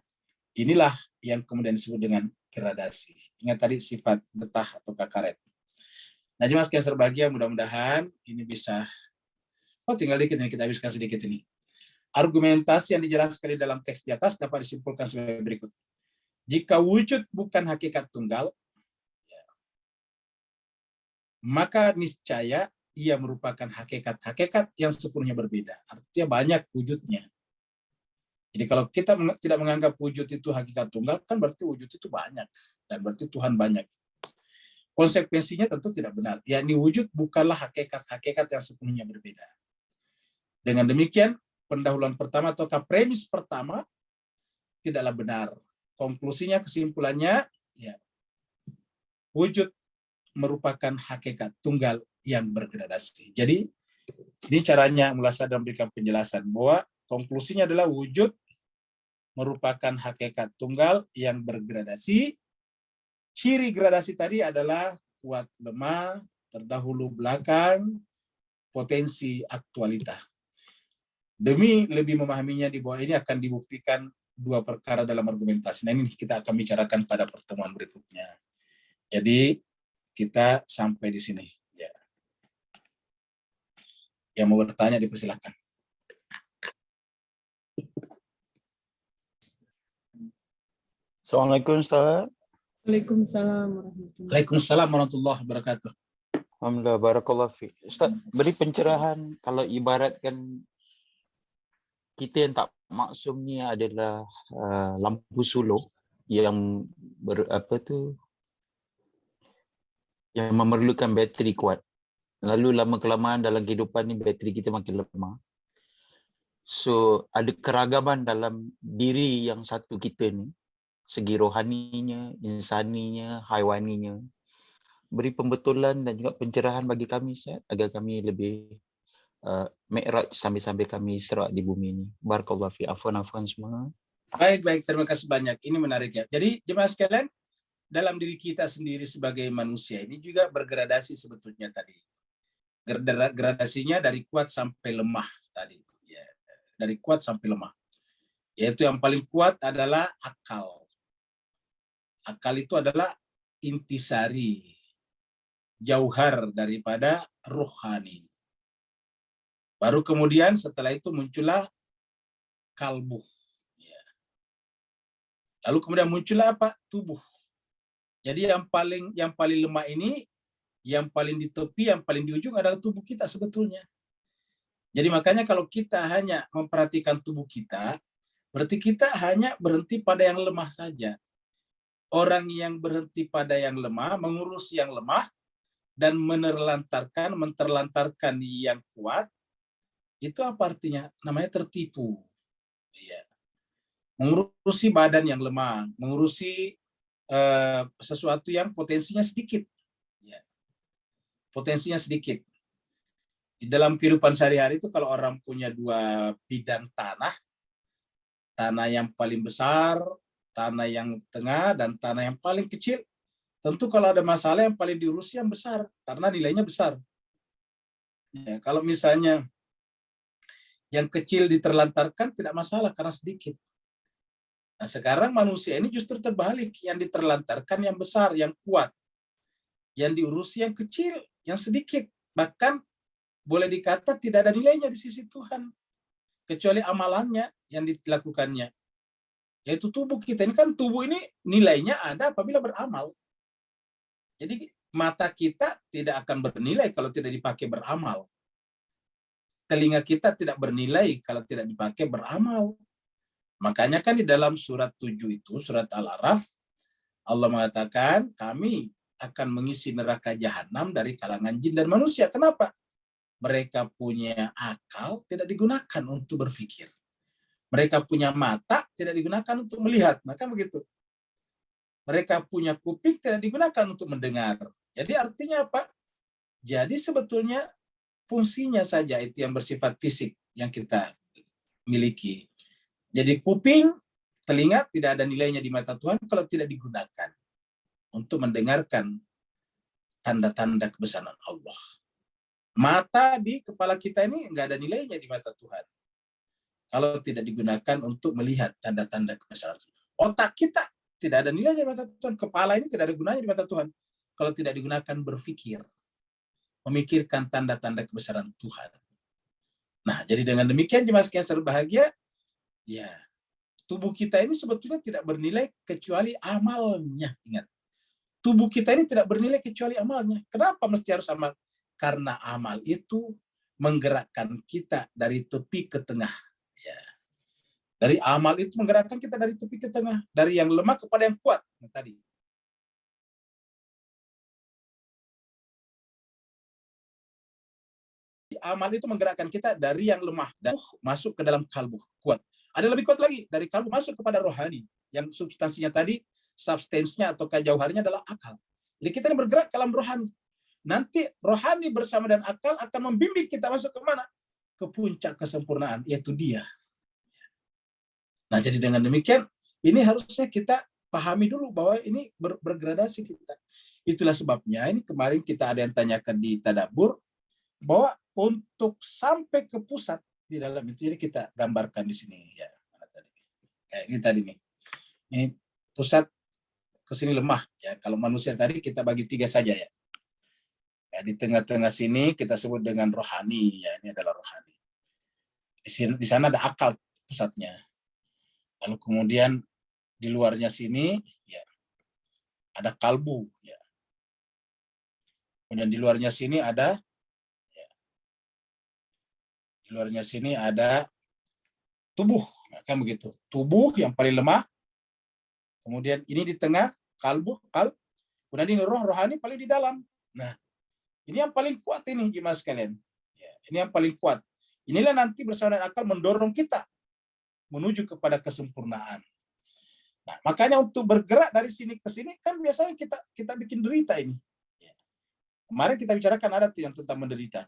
Inilah yang kemudian disebut dengan gradasi. Ingat tadi sifat getah atau kakaret. Nah, Mas Keser bahagia, mudah-mudahan ini bisa, tinggal dikit ini, kita habiskan sedikit ini. Argumentasi yang dijelaskan di dalam teks di atas dapat disimpulkan sebagai berikut. Jika wujud bukan hakikat tunggal, maka niscaya ia merupakan hakikat-hakikat yang sepenuhnya berbeda. Artinya banyak wujudnya. Jadi kalau kita tidak menganggap wujud itu hakikat tunggal, kan berarti wujud itu banyak. Dan berarti Tuhan banyak. Konsekuensinya tentu tidak benar. Yakni wujud bukanlah hakikat-hakikat yang sepenuhnya berbeda. Dengan demikian, pendahuluan pertama atau premis pertama tidaklah benar. Konklusinya, kesimpulannya, ya, wujud merupakan hakikat tunggal yang bergradasi. Jadi, ini caranya Mullah Sadar memberikan penjelasan bahwa konklusinya adalah wujud merupakan hakikat tunggal yang bergradasi. Ciri gradasi tadi adalah kuat lemah, terdahulu belakang, potensi aktualita. Demi lebih memahaminya di bawah ini akan dibuktikan dua perkara dalam argumentasi. Nah, ini kita akan bicarakan pada pertemuan berikutnya. Jadi kita sampai di sini. Ya. Yang mau bertanya dipersilakan. Assalamualaikum Ustaz. Waalaikumsalam warahmatullahi wabarakatuh. Alhamdulillah, barakallah fi. Ustaz, beri pencerahan kalau ibaratkan kita yang tak maksum ni adalah lampu sulur yang yang memerlukan bateri kuat. Lalu lama kelamaan dalam kehidupan ni bateri kita makin lemah. So ada keragaman dalam diri yang satu kita ni segi rohaninya, insaninya, haiwaninya. Beri pembetulan dan juga pencerahan bagi kami, Ustaz, agar kami lebih mi'raj sambil-sambil kami serak di bumi ini. Barakallahu fi. Afwan semua. Baik, terima kasih banyak. Ini menarik ya. Jadi jemaah sekalian, dalam diri kita sendiri sebagai manusia ini juga bergradasi sebetulnya tadi. Gradasinya dari kuat sampai lemah tadi. Ya, dari kuat sampai lemah. Yaitu yang paling kuat adalah akal. Akal itu adalah intisari, jauhar daripada rohani. Baru kemudian setelah itu muncullah kalbu. Ya. Lalu kemudian muncullah apa? Tubuh. Jadi yang paling lemah ini, yang paling di tepi, yang paling di ujung adalah tubuh kita sebetulnya. Jadi makanya kalau kita hanya memperhatikan tubuh kita, berarti kita hanya berhenti pada yang lemah saja. Orang yang berhenti pada yang lemah, mengurus yang lemah, dan menterlantarkan yang kuat, itu apa artinya? Namanya tertipu. Ya. Mengurusi badan yang lemah, mengurusi sesuatu yang potensinya sedikit. Ya. Potensinya sedikit. Di dalam kehidupan sehari-hari itu kalau orang punya 2 bidang tanah yang paling besar, tanah yang tengah, dan tanah yang paling kecil, tentu kalau ada masalah yang paling diurus yang besar, karena nilainya besar. Ya, kalau misalnya yang kecil diterlantarkan tidak masalah karena sedikit. Nah, sekarang manusia ini justru terbalik, yang diterlantarkan yang besar, yang kuat. Yang diurusi yang kecil, yang sedikit. Bahkan boleh dikata tidak ada nilainya di sisi Tuhan. Kecuali amalannya yang dilakukannya. Yaitu tubuh kita. Ini kan tubuh ini nilainya ada apabila beramal. Jadi mata kita tidak akan bernilai kalau tidak dipakai beramal. Telinga kita tidak bernilai kalau tidak dipakai beramal. Makanya kan di dalam surat 7 itu, surat Al-A'raf, Allah mengatakan, kami akan mengisi neraka jahanam dari kalangan jin dan manusia. Kenapa? Mereka punya akal, tidak digunakan untuk berpikir. Mereka punya mata, tidak digunakan untuk melihat. Maka begitu. Mereka punya kuping, tidak digunakan untuk mendengar. Jadi artinya apa? Jadi sebetulnya fungsinya saja itu yang bersifat fisik yang kita miliki. Jadi kuping, telinga tidak ada nilainya di mata Tuhan kalau tidak digunakan untuk mendengarkan tanda-tanda kebesaran Allah. Mata di kepala kita ini nggak ada nilainya di mata Tuhan kalau tidak digunakan untuk melihat tanda-tanda kebesaran Tuhan. Otak kita tidak ada nilainya di mata Tuhan. Kepala ini tidak ada gunanya di mata Tuhan kalau tidak digunakan berpikir, memikirkan tanda-tanda kebesaran Tuhan. Nah, jadi dengan demikian jemaah sekalian berbahagia, ya, tubuh kita ini sebetulnya tidak bernilai kecuali amalnya. Ingat, tubuh kita ini tidak bernilai kecuali amalnya. Kenapa mesti harus amal? Karena amal itu menggerakkan kita dari tepi ke tengah. Ya. Dari amal itu menggerakkan kita dari tepi ke tengah, dari yang lemah kepada yang kuat. Nah, tadi. Amal itu menggerakkan kita dari yang lemah dan masuk ke dalam kalbu, kuat. Ada lebih kuat lagi, dari kalbu masuk kepada rohani, yang substansinya tadi, substansinya atau jauharnya adalah akal. Jadi kita ini bergerak dalam rohani. Nanti rohani bersama dan akal akan membimbing kita masuk ke mana? Ke puncak kesempurnaan, yaitu dia. Nah, jadi dengan demikian, ini harusnya kita pahami dulu bahwa ini bergradasi kita. Itulah sebabnya, ini kemarin kita ada yang tanyakan di Tadabbur, bahwa untuk sampai ke pusat di dalam itu, jadi kita gambarkan di sini ya, kayak ini tadi nih. Ini pusat ke sini lemah ya. Kalau manusia tadi kita bagi 3 saja ya. Ya, di tengah-tengah sini kita sebut dengan rohani ya, ini adalah rohani. Di sana ada akal pusatnya. Lalu kemudian di luarnya sini ya ada kalbu ya. Kemudian di luarnya sini ada tubuh, kan begitu. Tubuh yang paling lemah. Kemudian ini di tengah kalbu, kemudian ini rohani paling di dalam. Nah, ini yang paling kuat ini jemaah sekalian. Ya, ini yang paling kuat. Inilah nanti bersama dengan akal mendorong kita menuju kepada kesempurnaan. Nah, makanya untuk bergerak dari sini ke sini kan biasanya kita bikin derita ini. Kemarin kita bicarakan ada tuh yang tentang menderita.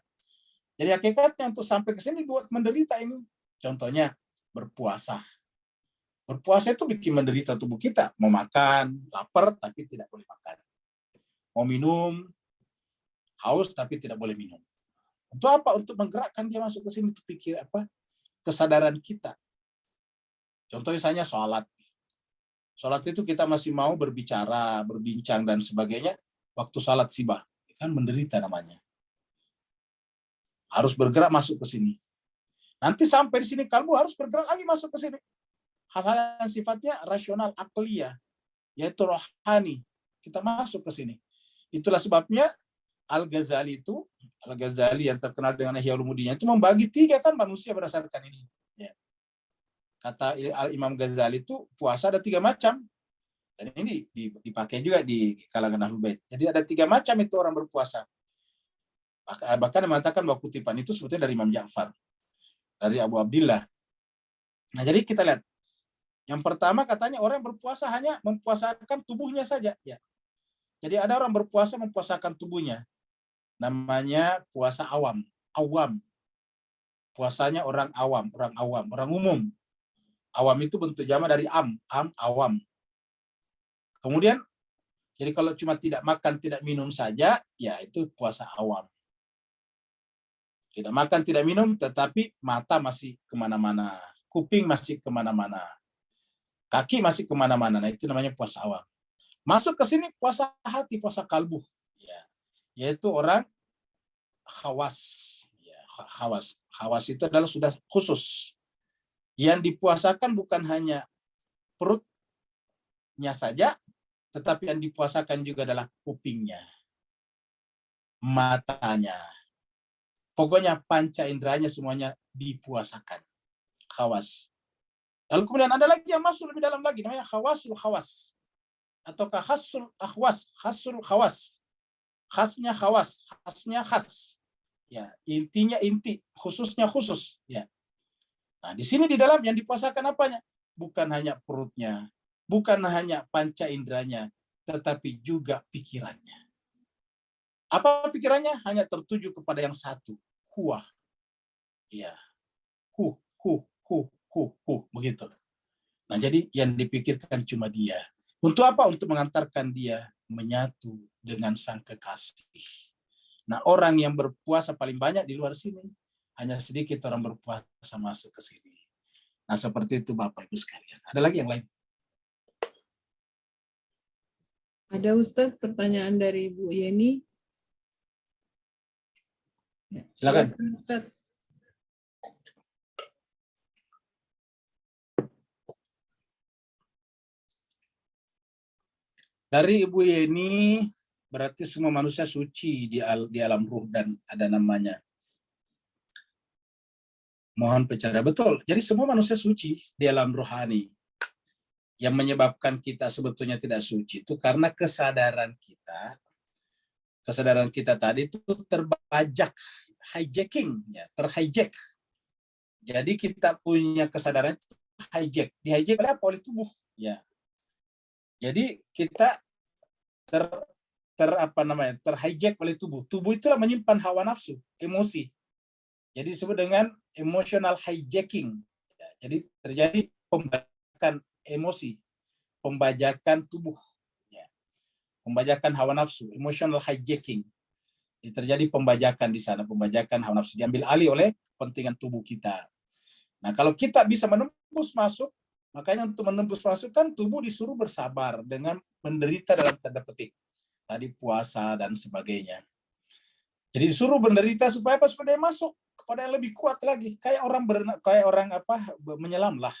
Jadi hakikatnya untuk sampai ke sini buat menderita ini. Contohnya berpuasa. Berpuasa itu bikin menderita tubuh kita. Mau makan, lapar tapi tidak boleh makan. Mau minum, haus tapi tidak boleh minum. Untuk apa? Untuk menggerakkan dia masuk ke sini untuk pikir apa? Kesadaran kita. Contoh misalnya sholat. Sholat itu kita masih mau berbicara, berbincang dan sebagainya. Waktu sholat sibah, kan menderita namanya. Harus bergerak masuk ke sini. Nanti sampai di sini kalbu harus bergerak lagi masuk ke sini. Hal-hal yang sifatnya rasional, akliyah, yaitu rohani. Kita masuk ke sini. Itulah sebabnya Al-Ghazali yang terkenal dengan Ihya Ulumuddin itu membagi 3 kan manusia berdasarkan ini. Ya. Kata Imam Ghazali itu puasa ada 3 macam. Dan ini dipakai juga di kalangan Ahlul Bait. Jadi ada 3 macam itu orang berpuasa. Bahkan mengatakan bahwa kutipan itu sebetulnya dari Imam Ja'far, dari Abu Abdillah. Nah, jadi kita lihat. Yang pertama katanya orang berpuasa hanya mempuasakan tubuhnya saja. Ya. Jadi ada orang berpuasa mempuasakan tubuhnya. Namanya puasa awam. Awam. Puasanya orang awam, orang umum. Awam itu bentuk jamak dari awam. Kemudian, jadi kalau cuma tidak makan, tidak minum saja, ya itu puasa awam. Tidak makan, tidak minum, tetapi mata masih kemana-mana. Kuping masih kemana-mana. Kaki masih kemana-mana. Nah, itu namanya puasa awam. Masuk ke sini puasa hati, puasa kalbu. Ya. Yaitu orang khawas. Ya, khawas. Khawas itu adalah sudah khusus. Yang dipuasakan bukan hanya perutnya saja, tetapi yang dipuasakan juga adalah kupingnya, matanya. Pokoknya panca inderanya semuanya dipuasakan. Khawas. Lalu kemudian ada lagi yang masuk lebih dalam lagi, namanya khawasul khawas. Ataukah khasul akhwas, khasul khawas. Khasnya khawas, khasnya khas. Ya, intinya inti, khususnya khusus. Ya. Nah, di sini di dalam yang dipuasakan apanya? Bukan hanya perutnya, bukan hanya panca inderanya, tetapi juga pikirannya. Apa pikirannya? Hanya tertuju kepada yang satu, huwa. Ya, hu, begitu. Nah, jadi yang dipikirkan cuma dia. Untuk apa? Untuk mengantarkan dia menyatu dengan sang kekasih. Nah, orang yang berpuasa paling banyak di luar sini, hanya sedikit orang berpuasa masuk ke sini. Nah, seperti itu Bapak Ibu sekalian. Ada lagi yang lain? Ada Ustadz pertanyaan dari Bu Yeni. Silakan. Ustadz. Dari Ibu Yeni, berarti semua manusia suci di alam ruh dan ada namanya. Mohon percaya. Betul. Jadi semua manusia suci di alam rohani. Yang menyebabkan kita sebetulnya tidak suci itu karena kesadaran kita tadi itu terbajak, hijacking, ya, terhijack. Jadi kita punya kesadaran itu hijack. Dihijack oleh apa? Oleh tubuh. Ya. Jadi kita terhijack oleh tubuh. Tubuh itulah menyimpan hawa nafsu, emosi. Jadi disebut dengan emotional hijacking. Jadi terjadi pembajakan emosi, pembajakan tubuh, pembajakan hawa nafsu, emotional hijacking. Jadi terjadi pembajakan di sana, pembajakan hawa nafsu diambil alih oleh kepentingan tubuh kita. Nah, kalau kita bisa menembus masuk, makanya untuk menembus masuk kan tubuh disuruh bersabar dengan menderita dalam tanda petik. Tadi puasa dan sebagainya. Jadi disuruh menderita supaya apa? Supaya dia masuk kepada yang lebih kuat lagi. Kayak orang menyelam lah.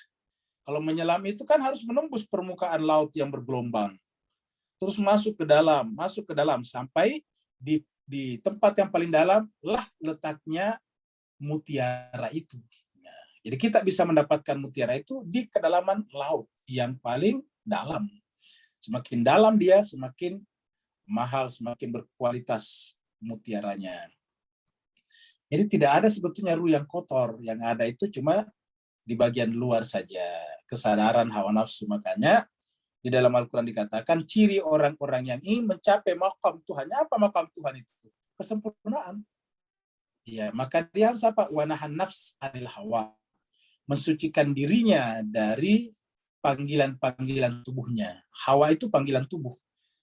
Kalau menyelam itu kan harus menembus permukaan laut yang bergelombang. Terus masuk ke dalam sampai di tempat yang paling dalam lah letaknya mutiara itu. Jadi kita bisa mendapatkan mutiara itu di kedalaman laut yang paling dalam. Semakin dalam dia, semakin mahal, semakin berkualitas mutiaranya. Jadi tidak ada sebetulnya ruh yang kotor. Yang ada itu cuma di bagian luar saja. Kesadaran hawa nafsu. Makanya Di dalam Al-Quran dikatakan ciri orang-orang yang ingin mencapai maqam Tuhan. Apa maqam Tuhan itu? Kesempurnaan. Ya, maka dia harus apa? Wanahan nafs anil hawa. Mensucikan dirinya dari panggilan-panggilan tubuhnya. Hawa itu panggilan tubuh.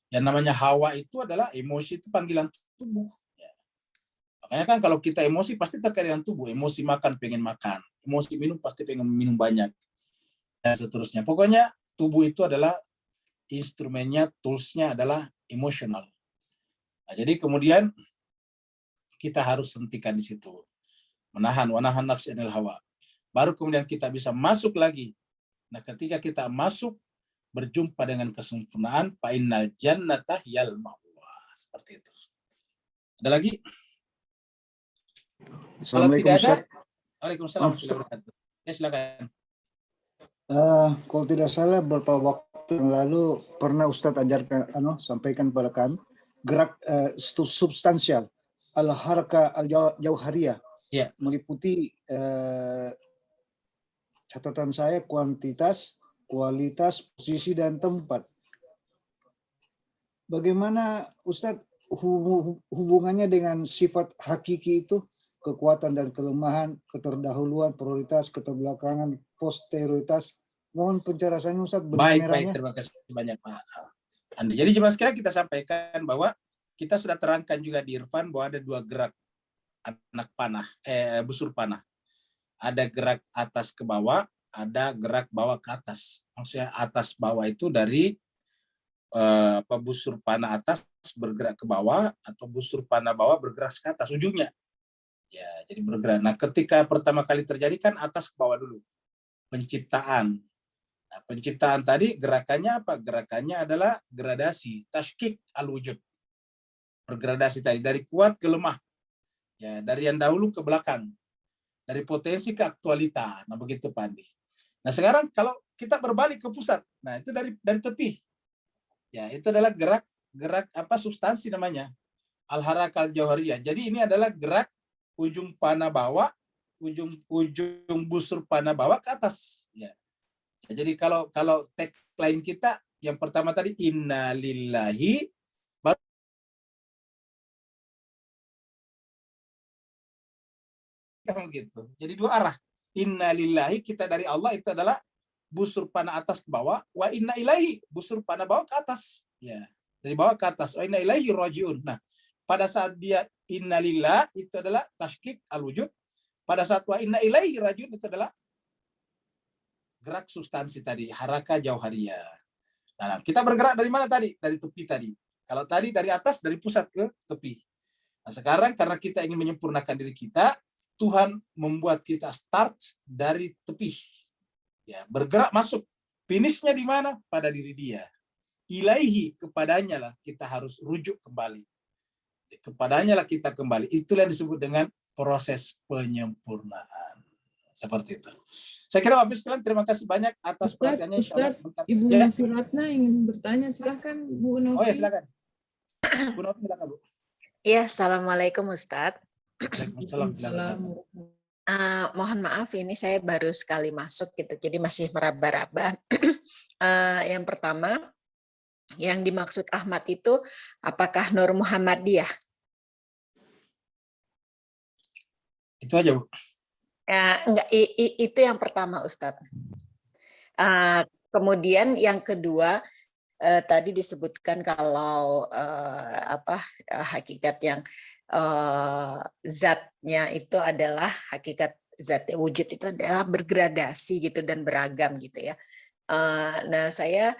Yang namanya hawa itu adalah emosi, itu panggilan tubuh. Ya. Makanya kan kalau kita emosi pasti terkait dengan tubuh. Emosi makan, pengen makan. Emosi minum pasti pengen minum banyak. Dan seterusnya. Pokoknya tubuh itu adalah instrumennya, toolsnya adalah emosional. Nah, jadi kemudian kita harus hentikan di situ. Menahan, wanahan nafsi anil hawa. Baru kemudian kita bisa masuk lagi. Nah, ketika kita masuk, berjumpa dengan kesempurnaan, fa'innal jannata yal ma'wa. Seperti itu. Ada lagi? Kalau tidak ada, Waalaikumsalam. Ya, silakan. Kalau tidak salah beberapa waktu yang lalu pernah Ustadz ajarkan, sampaikan kepada kami gerak substansial al-haraka al-jauhariyah, Ya. meliputi catatan saya kuantitas, kualitas, posisi, dan tempat. Bagaimana Ustadz hubungannya dengan sifat hakiki itu, kekuatan dan kelemahan, keterdahuluan, prioritas, keterbelakangan, posterioritas? Mohon penjelasannya Ustadz. Baik, terima kasih banyak Pak Andi. Jadi cuma sekarang kita sampaikan bahwa kita sudah terangkan juga di Irfan bahwa ada dua gerak anak panah, busur panah. Ada gerak atas ke bawah, ada gerak bawah ke atas. Maksudnya atas bawah itu dari busur panah atas bergerak ke bawah atau busur panah bawah bergerak ke atas ujungnya. Ya, jadi bergerak. Nah, ketika pertama kali terjadi kan atas ke bawah dulu. Penciptaan. Nah, penciptaan tadi gerakannya apa? Gerakannya adalah gradasi, tashkik al-wujud. Bergradasi tadi dari kuat ke lemah. Ya, dari yang dahulu ke belakang. Dari potensi ke aktualita. Nah, begitu Pak Andi. Nah, sekarang kalau kita berbalik ke pusat. Nah, itu dari tepi. Ya, itu adalah gerak apa substansi namanya. Al-harakal jauhariyah. Jadi ini adalah gerak ujung panah bawah, ujung busur panah bawah ke atas. Ya. Jadi kalau tagline kita yang pertama tadi innalillahi, gitu. Jadi dua arah. Innalillahi, kita dari Allah itu adalah busur panah atas ke bawah, wa inna ilaihi, busur panah bawah ke atas. Ya, dari bawah ke atas. Wa inna ilaihi rajiun. Nah, pada saat dia innalillah itu adalah tashkik al-wujud. Pada saat wa inna ilaihi rajiun itu adalah gerak substansi tadi, haraka jauhariyah. Nah, kita bergerak dari mana tadi? Dari tepi tadi. Kalau tadi dari atas, dari pusat ke tepi. Nah, sekarang karena kita ingin menyempurnakan diri kita, Tuhan membuat kita start dari tepi. Ya, bergerak masuk. Finishnya di mana? Pada diri dia. Ilaihi, kepadanya lah kita harus rujuk kembali. Kepadanya lah kita kembali. Itulah yang disebut dengan proses penyempurnaan. Seperti itu. Saya kira Bapak sekalian terima kasih banyak atas perhatiannya. Ustaz, Ibu ya. Novi Ratna ingin bertanya. Silahkan Bu Novi. Oh ya, silakan. Bu Novi, silakan Bu. Ya, Assalamualaikum Ustadz. Waalaikumsalam. Mohon maaf ini saya baru sekali masuk gitu, jadi masih meraba-raba. Yang pertama, yang dimaksud Ahmad itu apakah Nur Muhammadiyah? Itu aja Bu. Enggak, itu yang pertama Ustadz. Kemudian yang kedua, tadi disebutkan kalau hakikat yang zatnya itu adalah hakikat zat wujud itu adalah bergradasi gitu dan beragam gitu ya. Nah, saya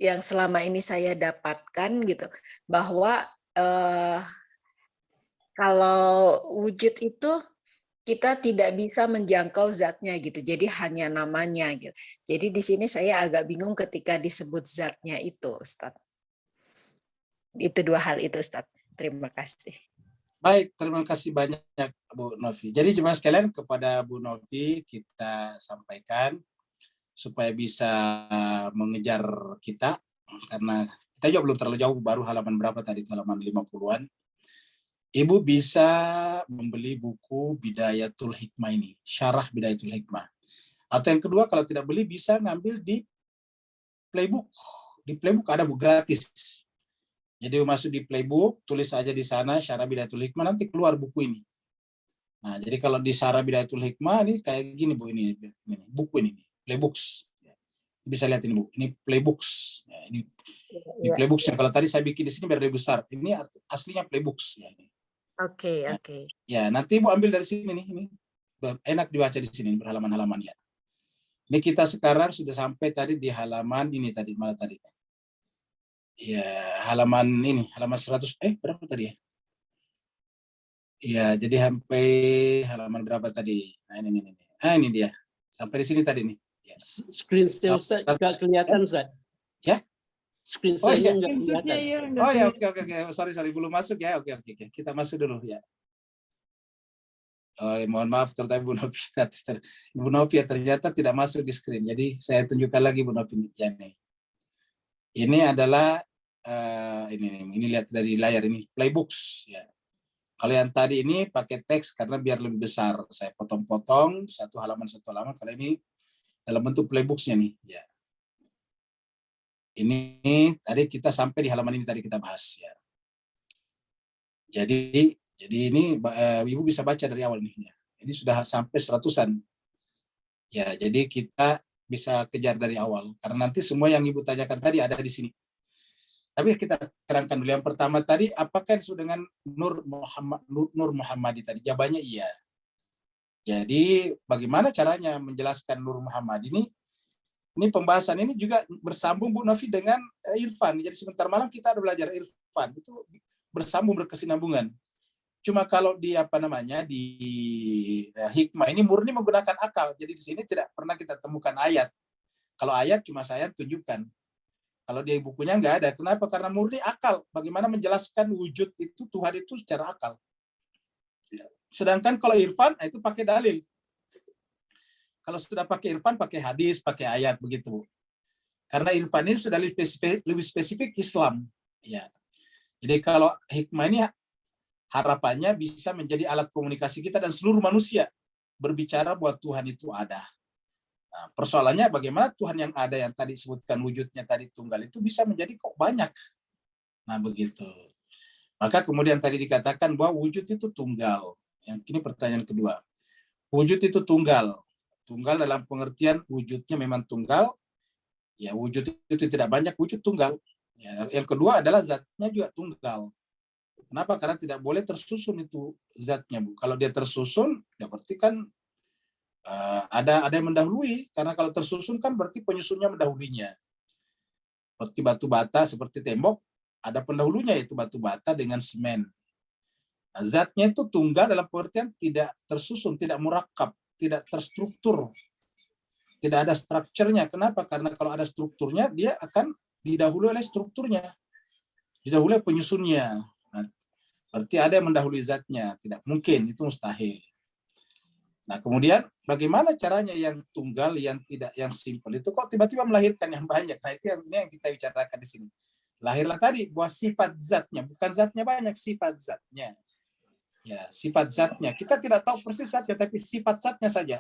yang selama ini saya dapatkan gitu bahwa kalau wujud itu kita tidak bisa menjangkau zatnya gitu, jadi hanya namanya gitu. Jadi di sini saya agak bingung ketika disebut zatnya itu, Ustadz. Itu dua hal itu, Ustadz. Terima kasih. Baik, terima kasih banyak Bu Novi. Jadi cuma sekalian kepada Bu Novi kita sampaikan supaya bisa mengejar kita, karena kita juga belum terlalu jauh, baru halaman berapa tadi, halaman 50-an. Ibu bisa membeli buku Bidayatul Hikmah ini, Syarah Bidayatul Hikmah. Atau yang kedua, kalau tidak beli, bisa ngambil di playbook. Di playbook ada buku gratis. Jadi masuk di playbook, tulis aja di sana Syarah Bidayatul Hikmah, nanti keluar buku ini. Nah, jadi kalau di Syarah Bidayatul Hikmah ini kayak gini Bu, ini buku ini, playbooks. Bisa lihat ini Bu, ini playbooks. Ya, ini di playbooksnya. Kalau tadi saya bikin di sini biar lebih besar. Ini aslinya playbooks. Ya, ini. Oke. Ya, nanti Ibu ambil dari sini nih, ini enak dibaca di sini berhalaman-halaman ya. Ini kita sekarang sudah sampai tadi di halaman ini tadi malah tadi. Ya, halaman ini, halaman 100 berapa tadi ya? Ya, jadi sampai halaman berapa tadi? Nah, ini. Ah, ini dia. Sampai di sini tadi nih. Ya. Screen share Ustaz nggak kelihatan Ustaz. Ya? Screen Oh, share-nya iya. nggak kelihatan. Oh ya, oke. Sorry, belum masuk ya. Oke. Kita masuk dulu ya. Oh, mohon maaf ternyata Bu Novi ternyata tidak masuk di screen. Jadi saya tunjukkan lagi Bu Novi ya nih. Ini adalah ini lihat dari layar ini playbooks ya. Kalau yang tadi ini pakai teks karena biar lebih besar. Saya potong-potong satu halaman. Kalau ini dalam bentuk playbooksnya nih ya. Ini tadi kita sampai di halaman ini tadi kita bahas ya. Jadi ini Ibu bisa baca dari awal nih. Ya. Ini sudah sampai 100-an. Ya, jadi kita bisa kejar dari awal. Karena nanti semua yang Ibu tanyakan tadi ada di sini. Tapi kita terangkan dulu. Yang pertama tadi, apakah disebut dengan Nur Muhammadi tadi? Jawabannya iya. Jadi bagaimana caranya menjelaskan Nur Muhammad ini? Ini pembahasan ini juga bersambung Bu Novi dengan Irfan. Jadi sebentar malam kita ada belajar Irfan. Itu bersambung, berkesinambungan. Cuma kalau di di hikmah ini murni menggunakan akal. Jadi di sini tidak pernah kita temukan ayat. Kalau ayat cuma saya tunjukkan. Kalau di bukunya nggak ada. Kenapa? Karena murni akal. Bagaimana menjelaskan wujud itu, Tuhan itu secara akal. Sedangkan kalau Irfan, itu pakai dalil. Kalau sudah pakai Irfan, pakai hadis, pakai ayat, begitu. Karena Irfan ini sudah lebih spesifik Islam. Ya. Jadi kalau hikmah ini harapannya bisa menjadi alat komunikasi kita dan seluruh manusia berbicara bahwa Tuhan itu ada. Nah, persoalannya bagaimana Tuhan yang ada yang tadi disebutkan wujudnya tadi tunggal itu bisa menjadi kok banyak. Nah, begitu. Maka kemudian tadi dikatakan bahwa wujud itu tunggal. Yang ini pertanyaan kedua. Wujud itu tunggal. Tunggal dalam pengertian wujudnya memang tunggal. Ya, wujud itu tidak banyak, wujud tunggal. Ya, yang kedua adalah zatnya juga tunggal. Kenapa? Karena tidak boleh tersusun itu zatnya, Bu. Kalau dia tersusun, ya berarti kan ada yang mendahului. Karena kalau tersusun kan berarti penyusunnya mendahulunya. Seperti batu bata, seperti tembok, ada pendahulunya yaitu batu bata dengan semen. Nah, zatnya itu tunggal dalam pengertian tidak tersusun, tidak murakab, tidak terstruktur. Tidak ada strukturnya. Kenapa? Karena kalau ada strukturnya, dia akan didahului oleh strukturnya. Didahului oleh penyusunnya. Nah, berarti ada yang mendahului zatnya. Tidak mungkin, itu mustahil. Nah, kemudian bagaimana caranya yang tunggal, yang tidak, yang simpel itu kok tiba-tiba melahirkan yang banyak? Nah, itu yang kita bicarakan di sini. Lahirlah tadi buah sifat zatnya, bukan zatnya banyak, sifat zatnya. Ya, sifat zatnya. Kita tidak tahu persis zatnya, tapi sifat zatnya saja.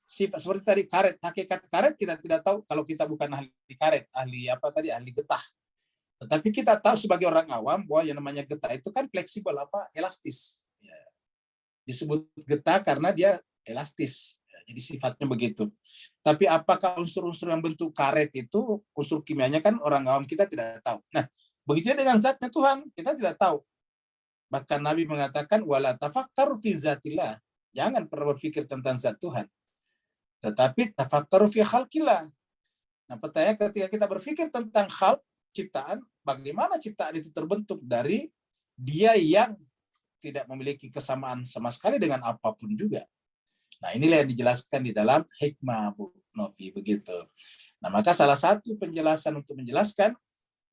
Sifat seperti tadi karet, hakikat karet kita tidak tahu kalau kita bukan ahli karet, ahli getah. Tetapi kita tahu sebagai orang awam bahwa yang namanya getah itu kan fleksibel, elastis. Ya. Disebut getah karena dia elastis. Jadi sifatnya begitu. Tapi apakah unsur-unsur yang bentuk karet itu, unsur kimianya kan orang awam kita tidak tahu. Nah, begitu dengan zatnya Tuhan, kita tidak tahu. Bahkan Nabi mengatakan, wala tafakkaru fi zatillah. Jangan pernah berpikir tentang zat Tuhan. Tetapi tafakkaru fi khalqillah. Nah, pertanyaan ketika kita berpikir tentang khalq, ciptaan, bagaimana ciptaan itu terbentuk dari dia yang tidak memiliki kesamaan sama sekali dengan apapun juga. Nah, inilah yang dijelaskan di dalam hikmah Bu Novi, begitu. Nah, maka salah satu penjelasan untuk menjelaskan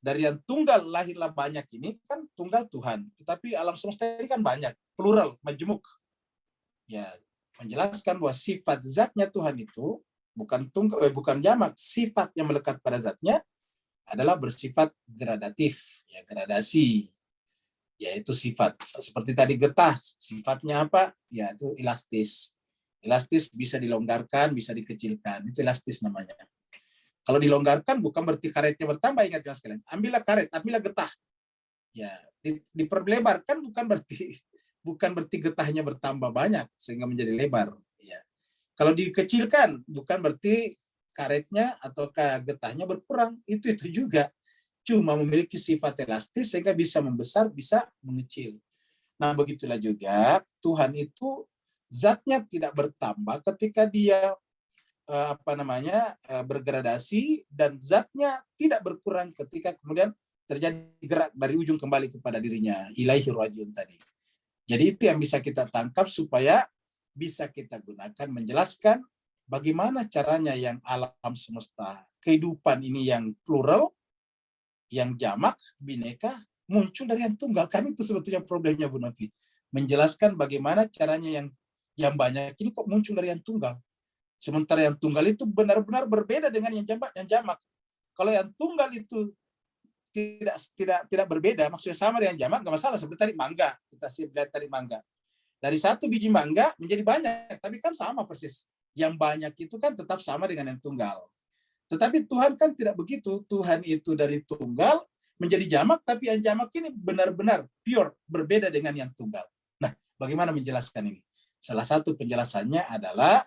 dari yang tunggal lahirlah banyak ini kan tunggal Tuhan. Tetapi alam semesta ini kan banyak, plural, majmuk. Ya, menjelaskan bahwa sifat zatnya Tuhan itu bukan tunggal, bukan jamak, sifat yang melekat pada zatnya adalah bersifat gradatif, ya, gradasi. Yaitu sifat. Seperti tadi getah, sifatnya apa? Ya, itu elastis. Elastis bisa dilonggarkan, bisa dikecilkan. Itu elastis namanya. Kalau dilonggarkan bukan berarti karetnya bertambah, ingat jemaah sekalian. Ambillah karet, ambillah getah. Ya, diperlebarkan bukan berarti getahnya bertambah banyak sehingga menjadi lebar. Ya. Kalau dikecilkan bukan berarti karetnya atau getahnya berkurang. Itu juga. Cuma memiliki sifat elastis sehingga bisa membesar, bisa mengecil. Nah, begitulah juga Tuhan itu zatnya tidak bertambah ketika dia bergradasi, dan zatnya tidak berkurang ketika kemudian terjadi gerak dari ujung kembali kepada dirinya, ilaihi rajiun tadi. Jadi itu yang bisa kita tangkap supaya bisa kita gunakan menjelaskan bagaimana caranya yang alam semesta, kehidupan ini yang plural, yang jamak, bineka, muncul dari yang tunggal. Kan itu sebetulnya problemnya Bu Novi. Menjelaskan bagaimana caranya yang banyak ini kok muncul dari yang tunggal. Sementara yang tunggal itu benar-benar berbeda dengan yang jamak. Kalau yang tunggal itu tidak berbeda, maksudnya sama dengan jamak, nggak masalah. Seperti tadi mangga, kita lihat tadi mangga. Dari 1 biji mangga menjadi banyak, tapi kan sama persis. Yang banyak itu kan tetap sama dengan yang tunggal. Tetapi Tuhan kan tidak begitu. Tuhan itu dari tunggal menjadi jamak, tapi yang jamak ini benar-benar pure, berbeda dengan yang tunggal. Nah, bagaimana menjelaskan ini? Salah satu penjelasannya adalah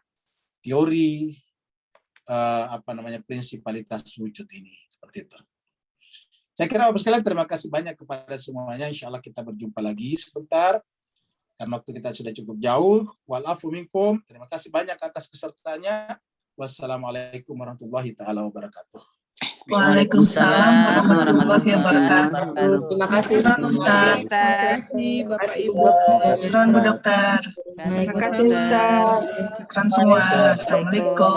teori prinsipalitas wujud ini, seperti itu. Saya kira Bapak sekalian, terima kasih banyak kepada semuanya. Insya Allah kita berjumpa lagi sebentar karena waktu kita sudah cukup jauh. Walafu minkum. Terima kasih banyak atas kesertaannya. Wassalamualaikum warahmatullahi taala wabarakatuh. Waalaikumsalam warahmatullahi wabarakatuh. Terima kasih Ustaz. Terima kasih Bapak Ibu. Syukran Bu Dokter. Terima Syukran semua. Assalamualaikum.